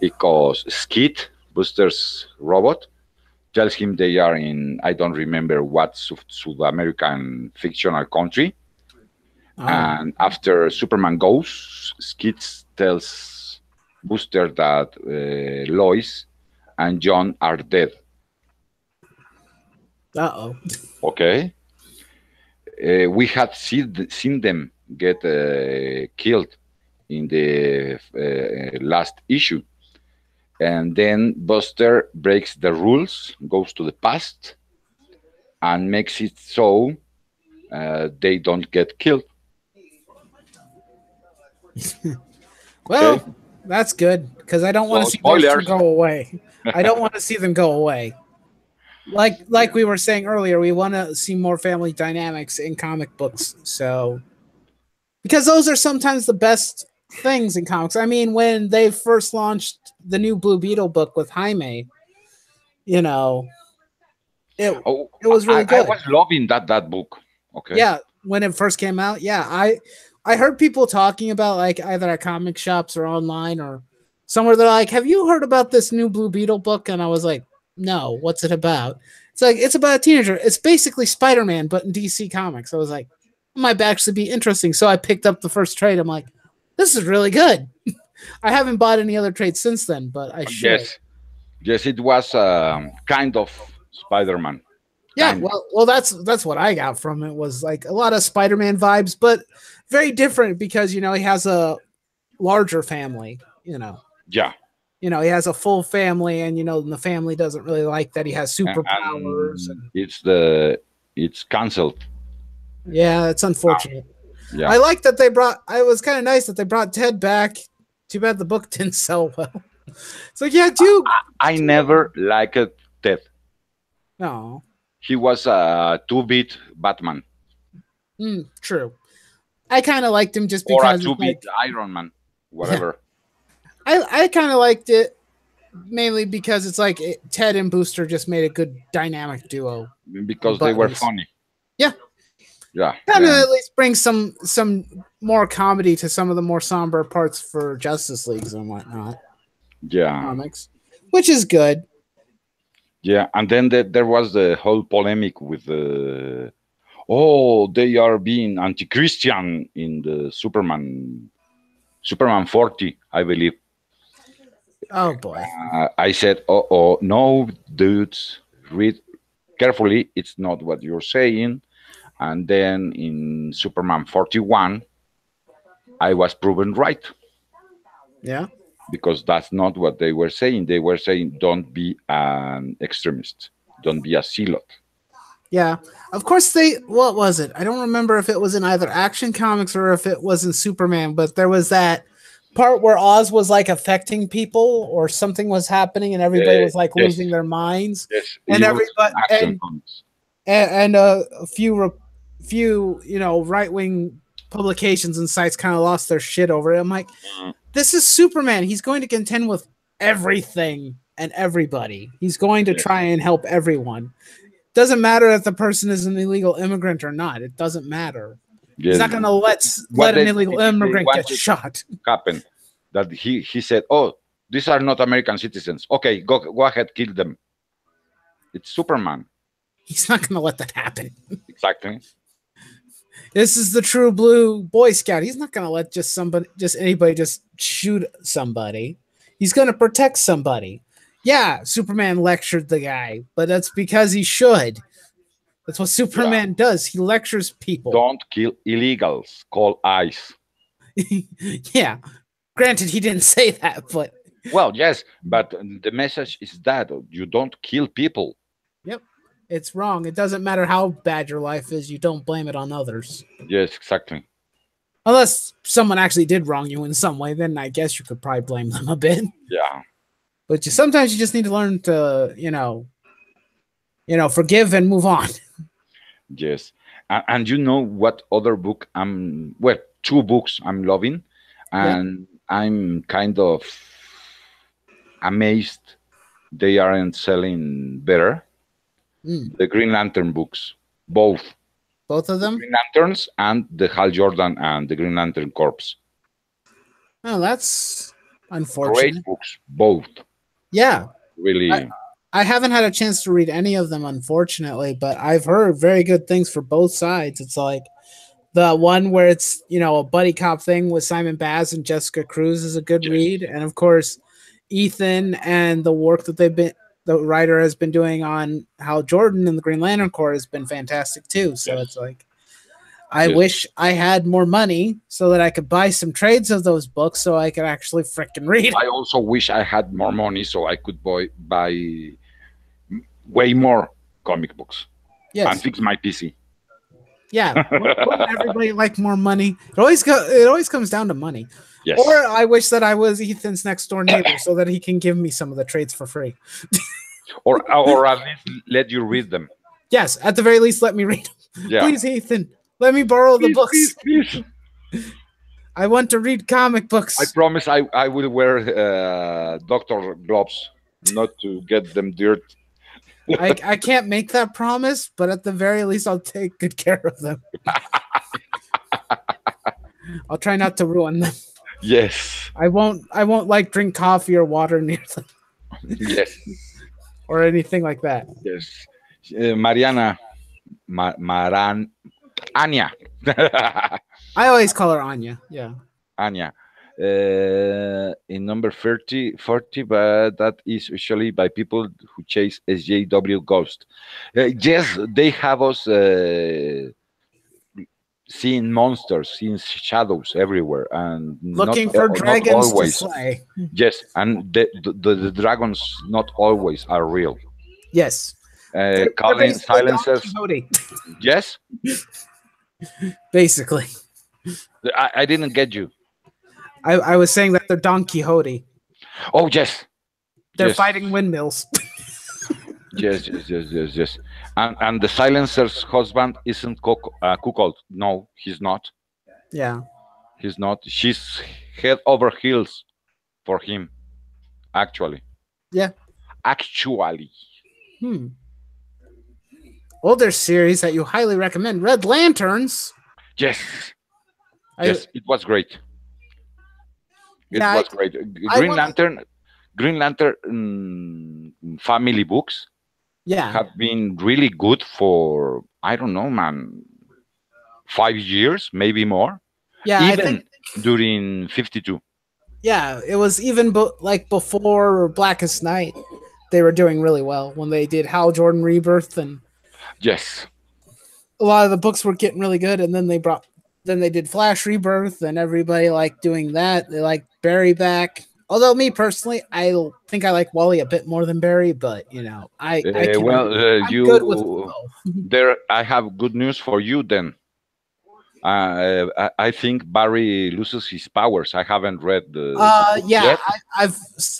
because Skid, Buster's robot, tells him they are in, I don't remember what South American fictional country. And after Superman goes, Skid tells Buster that Lois and John are dead. Uh-oh. Okay. We had seen them get killed in the last issue. And then Buster breaks the rules, goes to the past, and makes it so they don't get killed. Well, okay. That's good, because I don't want to see them go away. I don't want to see them go away. Like we were saying earlier, we want to see more family dynamics in comic books. So, because those are sometimes the best things in comics. I mean, when they first launched the new Blue Beetle book with Jaime, it was really good. I was loving that book. Okay. Yeah, when it first came out, yeah, I heard people talking about, like, either at comic shops or online or somewhere. They're like, "Have you heard about this new Blue Beetle book?" And I was like, "No, what's it about?" It's like, it's about a teenager. It's basically Spider-Man, but in DC Comics. I was like, it might actually be interesting. So I picked up the first trade. I'm like, this is really good. I haven't bought any other trades since then, but I should. Yes, it was kind of Spider-Man. Yeah, well, that's what I got from it, was like a lot of Spider-Man vibes, but very different because, he has a larger family, Yeah. He has a full family, and the family doesn't really like that he has superpowers. And it's canceled. Yeah, it's unfortunate. Yeah. I like that it was kind of nice that they brought Ted back. Too bad the book didn't sell well. It's like, yeah, dude. I never liked Ted. No. He was a 2-bit Batman True. I kind of liked him just or a because it's 2-bit like, Iron Man, yeah. whatever. I kind of liked it mainly because it's like Ted and Booster just made a good dynamic duo. Because they were funny. Yeah. Yeah. Kind of at least bring some more comedy to some of the more somber parts for Justice Leagues and whatnot. Yeah. Comics, which is good. Yeah, and then there was the whole polemic with the they are being anti-Christian in the Superman 40, I believe. Oh boy. I said, no, dudes, read carefully. It's not what you're saying. And then in Superman 41, I was proven right. Yeah. Because that's not what they were saying. They were saying, don't be an extremist. Don't be a zealot. Yeah. Of course what was it? I don't remember if it was in either Action Comics or if it was in Superman, but there was that part where Oz was like affecting people or something was happening and everybody was like losing their minds. Yes. And everybody and a few right-wing publications and sites kind of lost their shit over it. I'm like, this is Superman. He's going to contend with everything and everybody. He's going to try and help everyone. Doesn't matter if the person is an illegal immigrant or not. It doesn't matter. Yes. He's not going to let an illegal immigrant get shot. Happen that he said, "Oh, these are not American citizens. Okay, go ahead, kill them." It's Superman. He's not going to let that happen. Exactly. This is the true blue Boy Scout. He's not going to let anybody just shoot somebody. He's going to protect somebody. Yeah, Superman lectured the guy, but that's because he should. That's what Superman does. He lectures people. Don't kill illegals. Call ICE. Yeah. Granted, he didn't say that, but... Well, yes, but the message is that you don't kill people. Yep. It's wrong. It doesn't matter how bad your life is. You don't blame it on others. Yes, exactly. Unless someone actually did wrong you in some way, then I guess you could probably blame them a bit. Yeah. But sometimes you just need to learn to, forgive and move on. Yes. And you know what other book two books I'm loving, and I'm kind of amazed they aren't selling better. The Green Lantern books, both of them, Green Lanterns and the Hal Jordan and the Green Lantern Corps. Oh, that's unfortunate. Great books, both. Yeah, really. I haven't had a chance to read any of them, unfortunately, but I've heard very good things for both sides. It's like the one where it's a buddy cop thing with Simon Baz and Jessica Cruz is a good read, and of course, Ethan and the work that the writer has been doing on Hal Jordan and the Green Lantern Corps has been fantastic too. So it's like, I wish I had more money so that I could buy some trades of those books so I could actually frickin' read. I also wish I had more money so I could buy way more comic books and fix my PC. Yeah, wouldn't everybody like more money? It always comes down to money. Yes. Or I wish that I was Ethan's next door neighbor so that he can give me some of the trades for free. or at least let you read them. Yes, at the very least, let me read them. Yeah. Please, Ethan, let me borrow the books. Please. I want to read comic books. I promise I will wear doctor gloves, not to get them dirt. I can't make that promise, but at the very least, I'll take good care of them. I'll try not to ruin them. Yes. I won't like drink coffee or water near them. Yes. Or anything like that. Yes. Mariana. Anya. I always call her Anya. Yeah. Anya. In number 40, but that is usually by people who chase SJW Ghost. Yes, they have us seeing monsters, seeing shadows everywhere, and looking for dragons to slay. Yes, and the dragons not always are real. Yes. Calling silencers. Yes. Basically. I didn't get you. I was saying that they're Don Quixote. Oh, yes. They're fighting windmills. Yes, yes, yes, yes, yes. And the silencer's husband isn't cuckold. No, he's not. Yeah. He's not. She's head over heels for him. Actually, Yeah. actually, Hmm. Older series that you highly recommend. Red Lanterns. yes, I yes. It was great. It yeah, was great. I Green want to Lantern, Green Lantern family books yeah. have been really good for I don't know, man, 5 years, maybe more. Yeah, I think Even during 52. yeah, it was even like before Blackest Night. They were doing really well when they did Hal Jordan Rebirth, and Yes. a lot of the books were getting really good, and then they did Flash Rebirth, and everybody liked doing that. They liked Barry back. Although me personally, I think I like Wally a bit more than Barry, but Well, I'm good with you both. there. I have good news for you. Then I think Barry loses his powers. I haven't read the book Yeah, yet.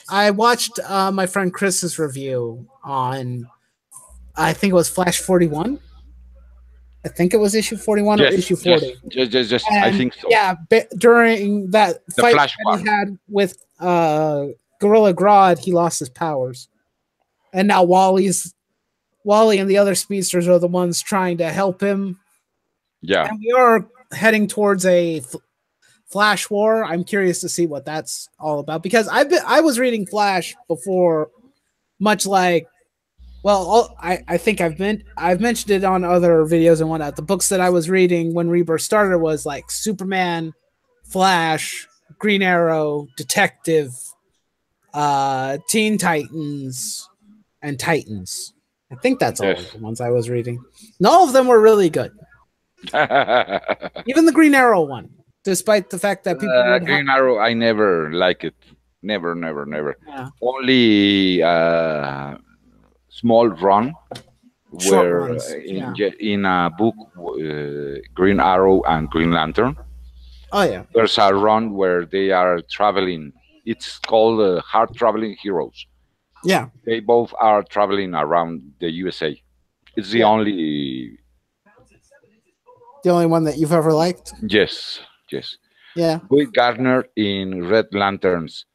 I watched my friend Chris's review on I think it was Flash 41. I think it was issue 41 or Yes, issue yes, 40. yes, yes, yes. I And think so. yeah, during that The fight Flash that he one. had with Gorilla Grodd, he lost his powers. And now Wally and the other speedsters are the ones trying to help him. Yeah. And we are heading towards a Flash war. I'm curious to see what that's all about because I was reading Flash before, much like I think I've mentioned it on other videos and whatnot. The books that I was reading when Rebirth started was like Superman, Flash, Green Arrow, Detective, Teen Titans, and Titans. I think that's all Yes. the ones I was reading. And all of them were really good. Even the Green Arrow one, despite the fact that people would have Green Arrow, I never like it. Never, never, never. yeah, Only small run short where runs. Yeah. in a book, Green Arrow and Green Lantern, Oh yeah. there's a run where they are traveling. It's called Hard Traveling Heroes. Yeah. They both are traveling around the USA. It's the Yeah. only. The only one that you've ever liked. Yes, yes. Yeah. Guy Gardner in Red Lanterns.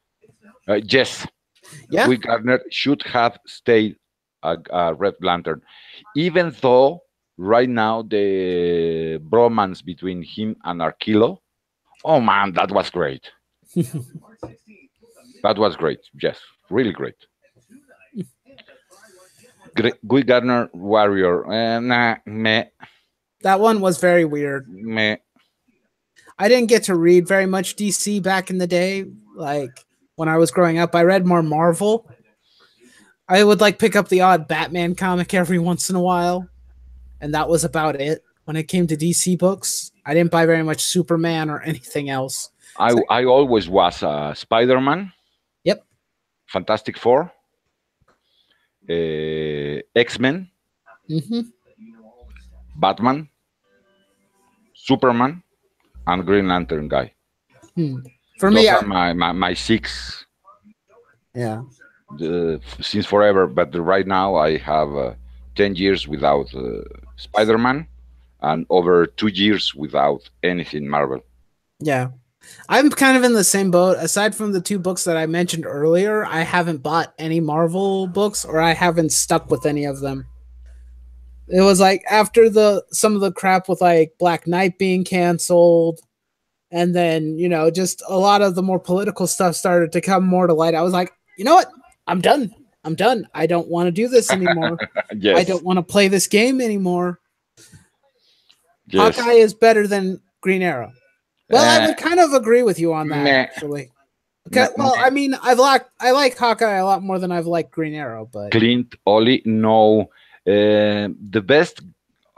Yes, Yeah. Guy Gardner should have stayed a Red Lantern, even though right now the bromance between him and Arkilo. Oh man, that was great. That was great. Yes, really great. Guy Gardner Warrior. Nah, meh, That one was very weird. meh. I didn't get to read very much DC back in the day. Like when I was growing up, I read more Marvel. I would like pick up the odd Batman comic every once in a while, and that was about it. When it came to DC books, I didn't buy very much Superman or anything else. So, I always was Spider Man, yep. Fantastic Four, X Men, Mm-hmm. Batman, Superman, and Green Lantern guy. For Those me, are my six yeah. since forever. But right now I have 10 years without Spider Man and over 2 years without anything Marvel. Yeah. I'm kind of in the same boat. Aside from the two books that I mentioned earlier, I haven't bought any Marvel books or I haven't stuck with any of them. It was like after the some of the crap with like Black Knight being canceled and then, just a lot of the more political stuff started to come more to light. I was like, you know what? I'm done. I'm done. I don't want to do this anymore. I Yes, don't want to play this game anymore. yes. Hawkeye is better than Green Arrow. Well, I Uh, would kind of agree with you on that, meh, actually. Okay, well, meh. I mean, I like Hawkeye a lot more than I've liked Green Arrow, but Clint Ollie, no. The best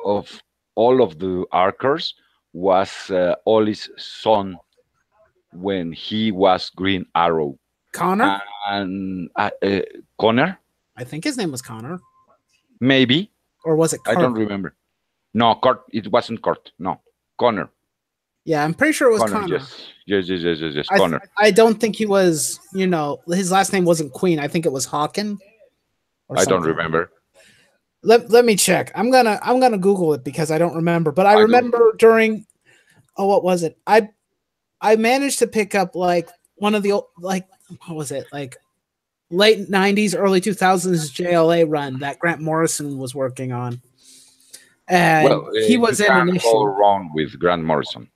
of all of the archers was Ollie's son when he was Green Arrow. Connor, And Connor, I think his name was Connor, maybe. or was it I Carter? don't remember. No, Kurt, it wasn't Kurt. No, Connor. Yeah, I'm pretty sure it was Connor, Connor. yes, Connor. I don't think he was, his last name wasn't Queen. I think it was Hawken. I don't remember. Let me check. I'm gonna Google it because I don't remember. But I I don't. remember during what was it? I managed to pick up like one of the like what was it like late '90s, early 2000s JLA run that Grant Morrison was working on, Well, and he you was in an can't go issue. wrong with Grant Morrison.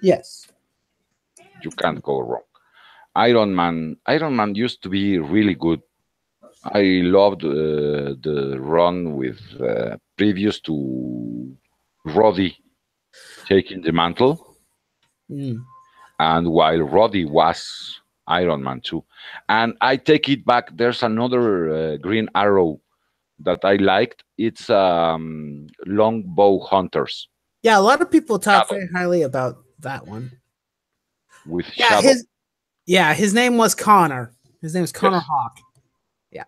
Yes. You can't go wrong. Iron Man. Iron Man used to be really good. I loved the run with previous to Roddy taking the mantle, Mm. and while Roddy was Iron Man too. And I take it back. There's another Green Arrow that I liked. It's Longbow Hunters. Yeah, a lot of people talk Shadow very highly about that one. with Yeah, Shadow. his name was Connor. His name was Connor Yes. Hawk. Yeah,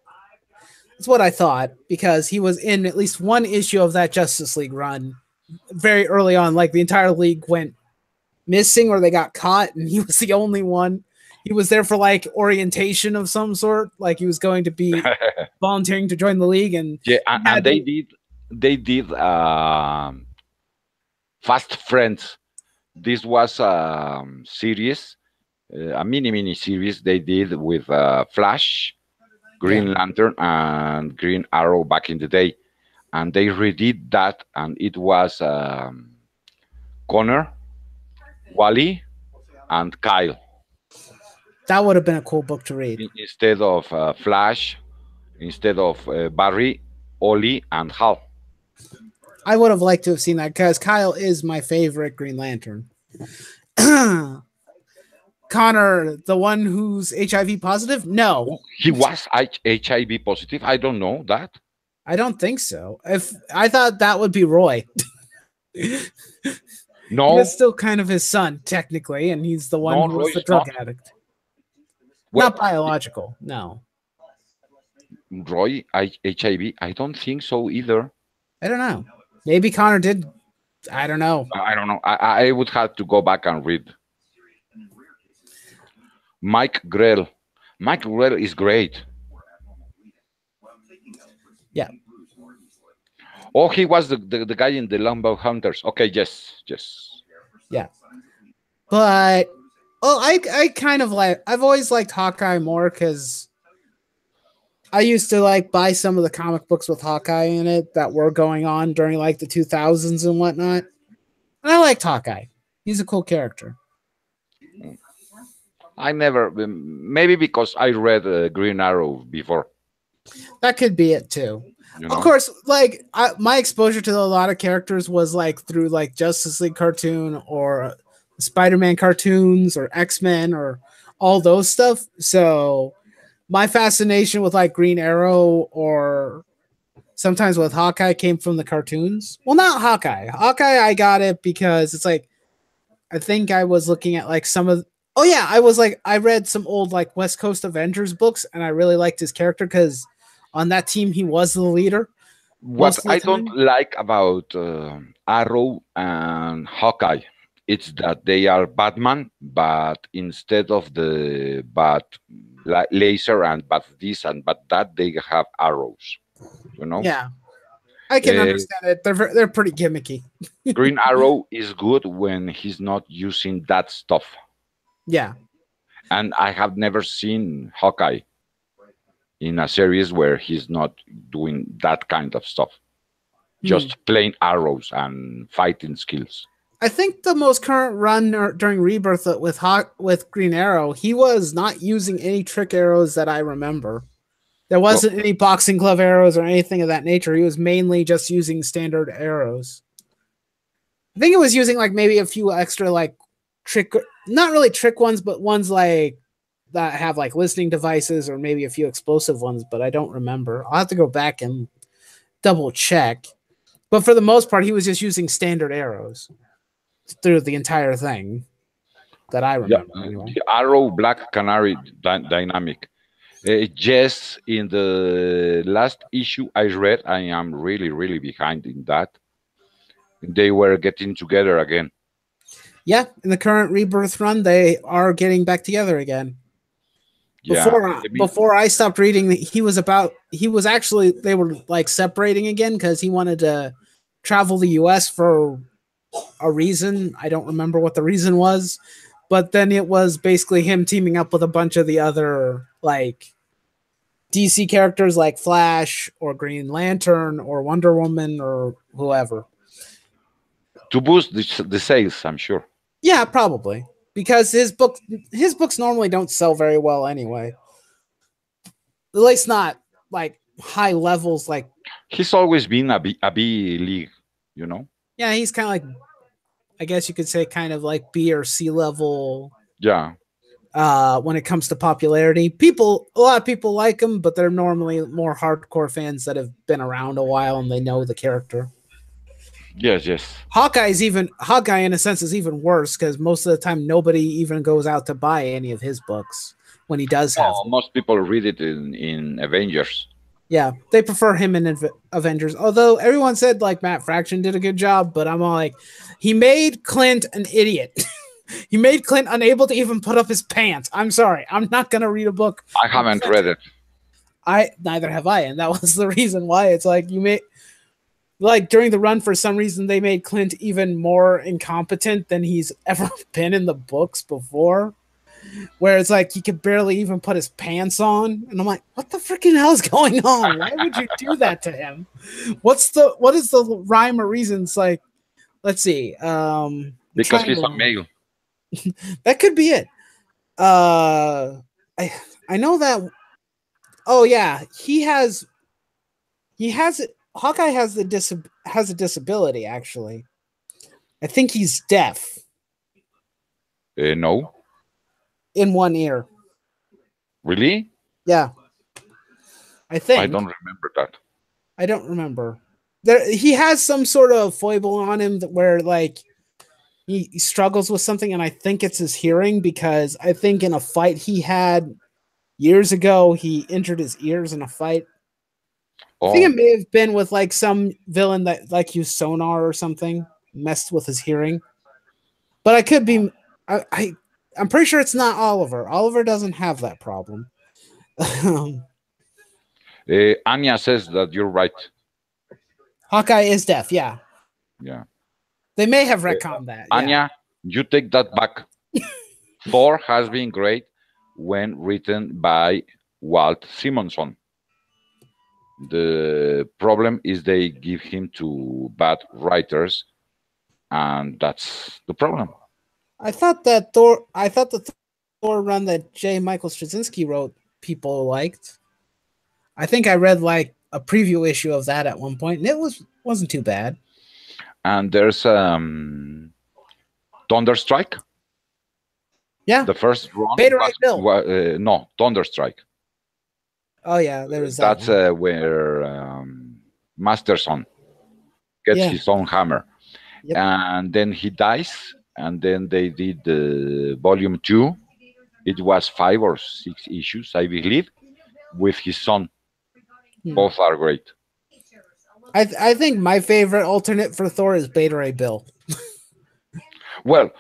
that's what I thought because he was in at least one issue of that Justice League run very early on. Like the entire league went missing or they got caught, and he was the only one. He was there for like orientation of some sort, like he was going to be volunteering to join the league, and Yeah, he and had to. they did Fast Friends. This was a series, a mini series they did with Flash, Yeah, Green Lantern, and Green Arrow back in the day, and they redid that, and it was Connor, Wally, and Kyle that would have been a cool book to read. instead of Flash, instead of Barry, Ollie, and Hal. I would have liked to have seen that because Kyle is my favorite Green Lantern. Connor, the one who's HIV positive? No, He was HIV positive. I don't know that. I don't think so. If I thought that would be Roy, No, that's still kind of his son technically, and he's the one no, who was Roy the is drug not. addict. Well, Not biological, no. Roy, HIV, I don't think so either. I don't know. Maybe Connor did. I don't know. I don't know. I would have to go back and read. Mike Grell. Mike Grell is great. Yeah, Oh, he was the guy in the Longbow Hunters. Okay, yes, yes. yeah. But I kind of like. I've always liked Hawkeye more because I used to like buy some of the comic books with Hawkeye in it that were going on during like the 2000s and whatnot. And I liked Hawkeye. He's a cool character. I never, maybe because I read Green Arrow before, That could be it too. you Of know. course, like my exposure to a lot of characters was like through like Justice League cartoon or Spider-Man cartoons or X-Men or all those stuff. So my fascination with like Green Arrow or sometimes with Hawkeye came from the cartoons. Well, not Hawkeye. Hawkeye, I got it because it's like I think I was looking at like some of. Oh yeah, I was like I read some old like West Coast Avengers books, and I really liked his character because on that team he was the leader What most of the I don't time. like about Arrow and Hawkeye, it's that they are Batman, but instead of the bat laser and bat this and bat that, they have arrows. You know, Yeah, I can uh, understand it. They're pretty gimmicky. Green Arrow is good when he's not using that stuff, Yeah. and I have never seen Hawkeye in a series where he's not doing that kind of stuff. Hmm. Just plain arrows and fighting skills. I think the most current run during Rebirth with Green Arrow, he was not using any trick arrows that I remember. There Well, wasn't any boxing glove arrows or anything of that nature. He was mainly just using standard arrows. I think it was using like maybe a few extra like trick, not really trick ones, but ones like that have like listening devices or maybe a few explosive ones, but I don't remember. I'll have to go back and double check. But for the most part, he was just using standard arrows through the entire thing that I yeah, remember anyway. the Arrow Black Canary dynamic. Yes, in the last issue I read, I am really, really behind in that. They were getting together again. Yeah, in the current Rebirth run, they are getting back together again. Yeah. Before I stopped reading, he was actually, they were like separating again because he wanted to travel the US for a reason. I don't remember what the reason was, but then it was basically him teaming up with a bunch of the other like DC characters like Flash or Green Lantern or Wonder Woman or whoever. To boost the sales, I'm sure. Yeah, probably. Because his books normally don't sell very well anyway. At least not like high levels like He's always been a B league, you know? yeah, he's kind of like, I guess you could say kind of like B or C level Yeah. when it comes to popularity. A lot of people like him, but they're normally more hardcore fans that have been around a while and they know the character. Yes, yes. Hawkeye in a sense is even worse because most of the time nobody even goes out to buy any of his books when he does have them. Most people read it in Avengers. Yeah, they prefer him in Avengers. Although everyone said like Matt Fraction did a good job, but I'm all like, he made Clint an idiot. He made Clint unable to even put up his pants. I'm sorry, I'm not gonna read a book. I haven't read it. Neither have I, and that was the reason why. It's like you made, like during the run, for some reason they made Clint even more incompetent than he's ever been in the books before. Where it's like he could barely even put his pants on, and I'm like, what the freaking hell is going on? Why would you do that to him? What is the rhyme or reason? It's like, let's see. Because he's a male. That could be it. I know that. Oh yeah, Hawkeye has a disability actually. I think he's deaf. No. In one ear. Really? Yeah. I think. I don't remember that. I don't remember. He has some sort of foible on him where like he struggles with something, and I think it's his hearing because I think in a fight he had years ago, he injured his ears in a fight. I think it may have been with like some villain that like used sonar or something, messed with his hearing. But I could be I'm pretty sure it's not Oliver. Oliver doesn't have that problem. Anya says that you're right. Hawkeye is deaf, yeah. Yeah. They may have retconned that. Anya, you take that back. Thor has been great when written by Walt Simonson. The problem is they give him to bad writers, and that's the problem. I thought the Thor run that J. Michael Straczynski wrote, people liked. I think I read like a preview issue of that at one point, and it wasn't too bad. And there's Thunderstrike. Yeah, the first run. Beta Ray Bill. No, Thunderstrike. Oh yeah, there was that. That's where Masterson gets his own hammer, and then he dies. And then they did the volume 2. It was 5 or 6 issues, I believe, with his son. Both are great. I think my favorite alternate for Thor is Beta Ray Bill. Well,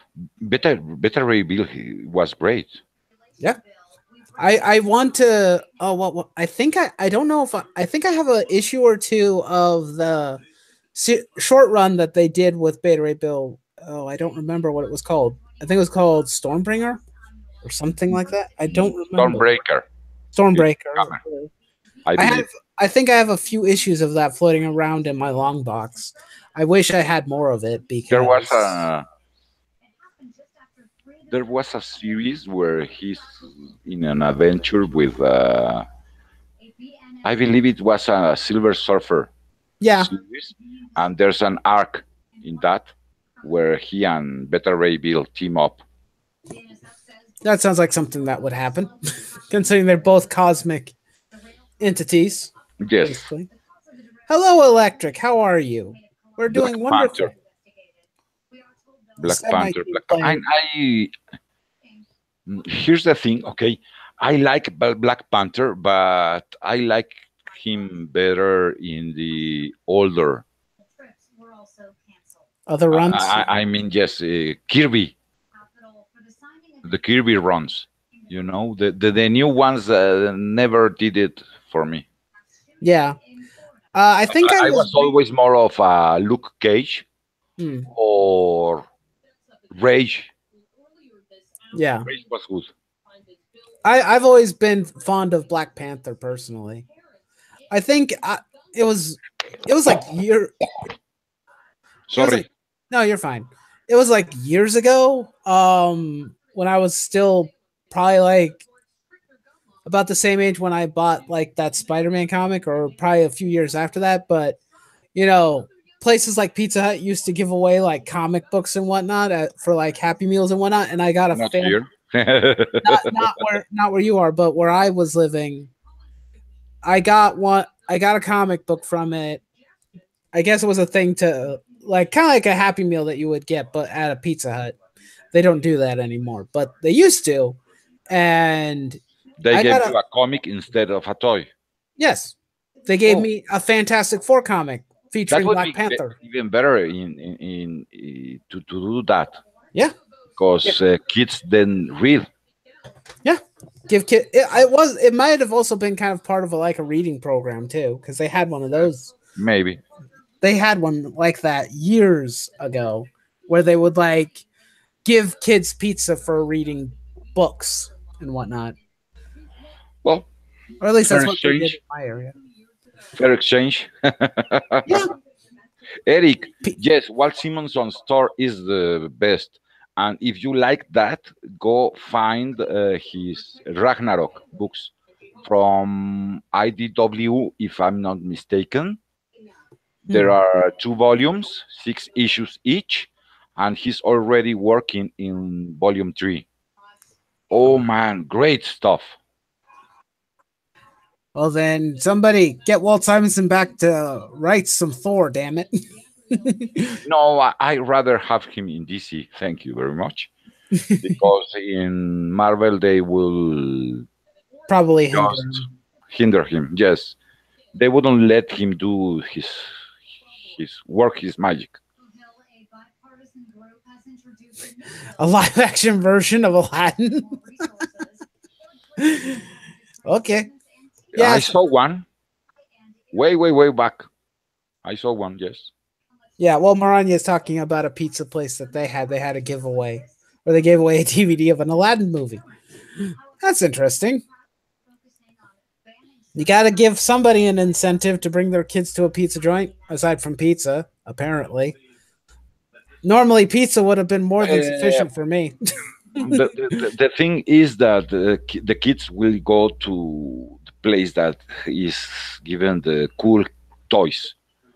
Beta Ray Bill was great. Yeah. I want to. Oh well, I think I don't know if I think I have an issue or two of the short run that they did with Beta Ray Bill. Oh, I don't remember what it was called. I think it was called Stormbringer or something like that. I don't remember. Stormbreaker. I think I have a few issues of that floating around in my long box. I wish I had more of it because there was a series where he's in an adventure with I believe it was a Silver Surfer series, and there's an arc in that where he and Beta Ray Bill team up. That sounds like something that would happen, considering they're both cosmic entities. Yes. Basically. Hello, Electric. How are you? We're doing wonderful. Black Panther. Here's the thing. Okay, I like Black Panther, but I like him better in the older. Other runs? I mean, yes, Kirby. The Kirby runs. You know, the new ones never did it for me. Yeah. I think I I was. was always more of a Luke Cage Hmm, or Rage. yeah. Rage was good. I've always been fond of Black Panther personally. I think it was it was like year it was Sorry. like no, you're fine. It was like years ago. When I was still probably like about the same age when I bought like that Spider-Man comic, or probably a few years after that. But you know, places like Pizza Hut used to give away like comic books and whatnot for like Happy Meals and whatnot, and I got a Not fan. here. Not where you are, but where I was living. I got one. I got a comic book from it. I guess it was a thing to like kind of like a Happy Meal that you would get, but at a Pizza Hut. They don't do that anymore, but they used to. And They I got gave a you a comic instead of a toy. yes. They gave Oh, me a Fantastic Four comic that featuring would Black be Panther. even better to do that Yeah, yeah, because kids then read. yeah. Give kid. It was. It might have also been kind of part of like a reading program too, because they had one of those. Maybe. They had one like that years ago, where they would like give kids pizza for reading books and whatnot, Well, or at least fair that's what they did in exchange. my area. Fair exchange. Yeah. Eric, P- yes, Walt Simonson store is the best. And if you like that, go find his Ragnarok books from IDW, if I'm not mistaken. There hmm. are 2 volumes, 6 issues each, and he's already working in volume 3. Oh man, great stuff. Well, then somebody get Walt Simonson back to write some Thor. Damn it. No, I rather have him in DC. Thank you very much. Because in Marvel they will Probably hinder just him. hinder him. Yes, they wouldn't let him do his work, his magic. A live action version of Aladdin. Okay. I Yes. saw one way back. I saw one. Yes. Yeah. Well, Maranya is talking about a pizza place that they had. They had a giveaway where they gave away a DVD of an Aladdin movie. That's interesting. You got to give somebody an incentive to bring their kids to a pizza joint, aside from pizza, apparently. Normally, pizza would have been more than Uh, sufficient for me. the thing is that the kids will go to the place that is given the cool toys.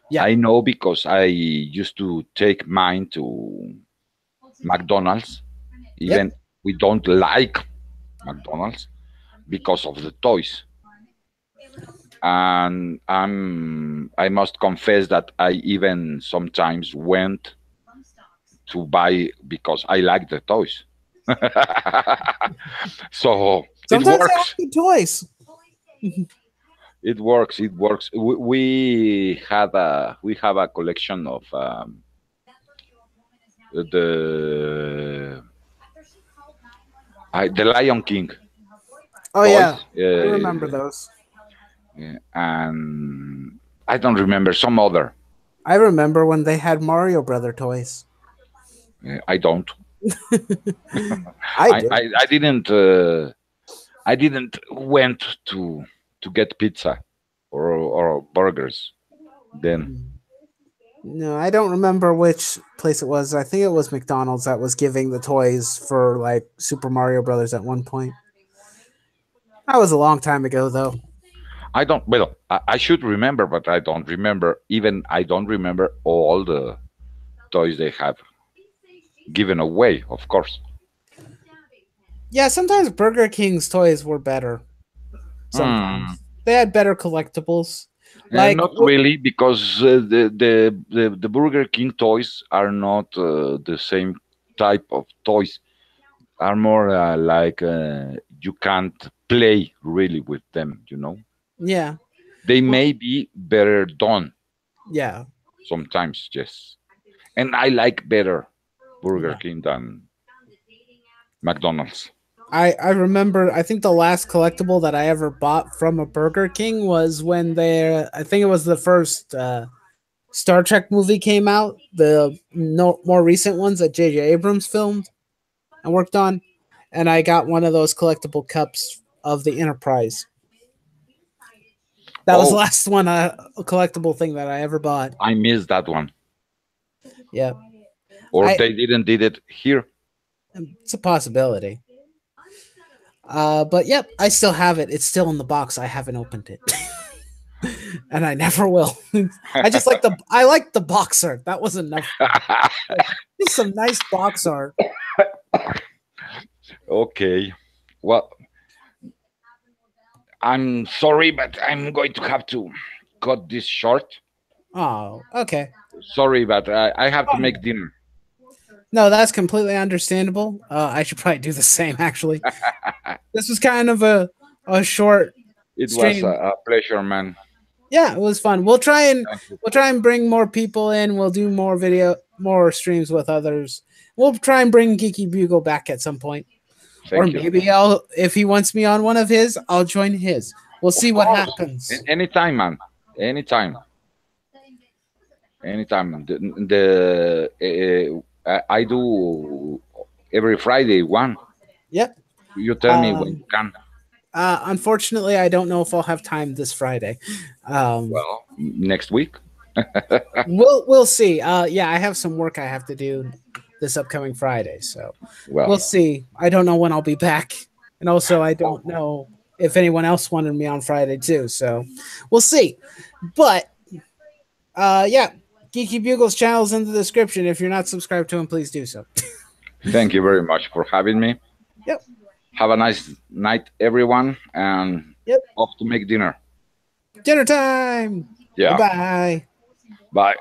Yeah. I know because I used to take mine to McDonald's. Yep. Even we don't like McDonald's because of the toys. And I must confess that I even sometimes went to buy because I like the toys. So it Sometimes they have works. good toys. It works. It works. We have a collection of the the Lion King Oh yeah, toys, I remember those. and I don't remember some other. I remember when they had Mario Brother toys. I don't. I do. I didn't went to get pizza or burgers then. No, I don't remember which place it was. I think it was McDonald's that was giving the toys for like Super Mario Brothers at one point. That was a long time ago, though. I don't. Well, I should remember, but I don't remember. Even I don't remember all the toys they have given away. Of course. Yeah, sometimes Burger King's toys were better. Hmm. Sometimes they had better collectibles. Like, Not really, because the Burger King toys are not the same type of toys. Are more like you can't play really with them. You know, yeah, they well, may be better done yeah, sometimes. Yes, and I like better Burger yeah. King than McDonald's. I remember. I think the last collectible that I ever bought from a Burger King was when they. I think it was the first Star Trek movie came out. The no, more recent ones that J.J. Abrams filmed and worked on, and I got one of those collectible cups of the Enterprise. That was the Oh, last one, a collectible thing that I ever bought. I missed that one. Yeah, Or I. they didn't did it here. It's a possibility. But yep, I still have it. It's still in the box. I haven't opened it. And I never will. I just like the box art. That was enough. Just some nice box art. Okay. Well, I'm sorry, but I'm going to have to cut this short. Oh, okay. Sorry, but I have to make dinner. No, that's completely understandable. I should probably do the same. Actually, this was kind of a short It was stream. a pleasure, man. Yeah, it was fun. Thank you. We'll try and bring more people in. We'll do more streams with others. We'll try and bring GeekyBugle back at some point. Or Thank you. maybe if he wants me on one of his, I'll join his. We'll see what happens. Anytime, man. Anytime. Anytime. I do every Friday one. Yep. You tell me when you can. Unfortunately, I don't know if I'll have time this Friday. Well, next week. We'll see. Yeah, I have some work I have to do this upcoming Friday, so Well, we'll see. I don't know when I'll be back, and also I don't know if anyone else wanted me on Friday too. So we'll see. But yeah, GeekyBugle's channel is in the description. If you're not subscribed to him, please do so. thank you very much for having me. Yep. Have a nice night, everyone, and Yep. off to make dinner. Dinner time. Yeah. Bye. Bye.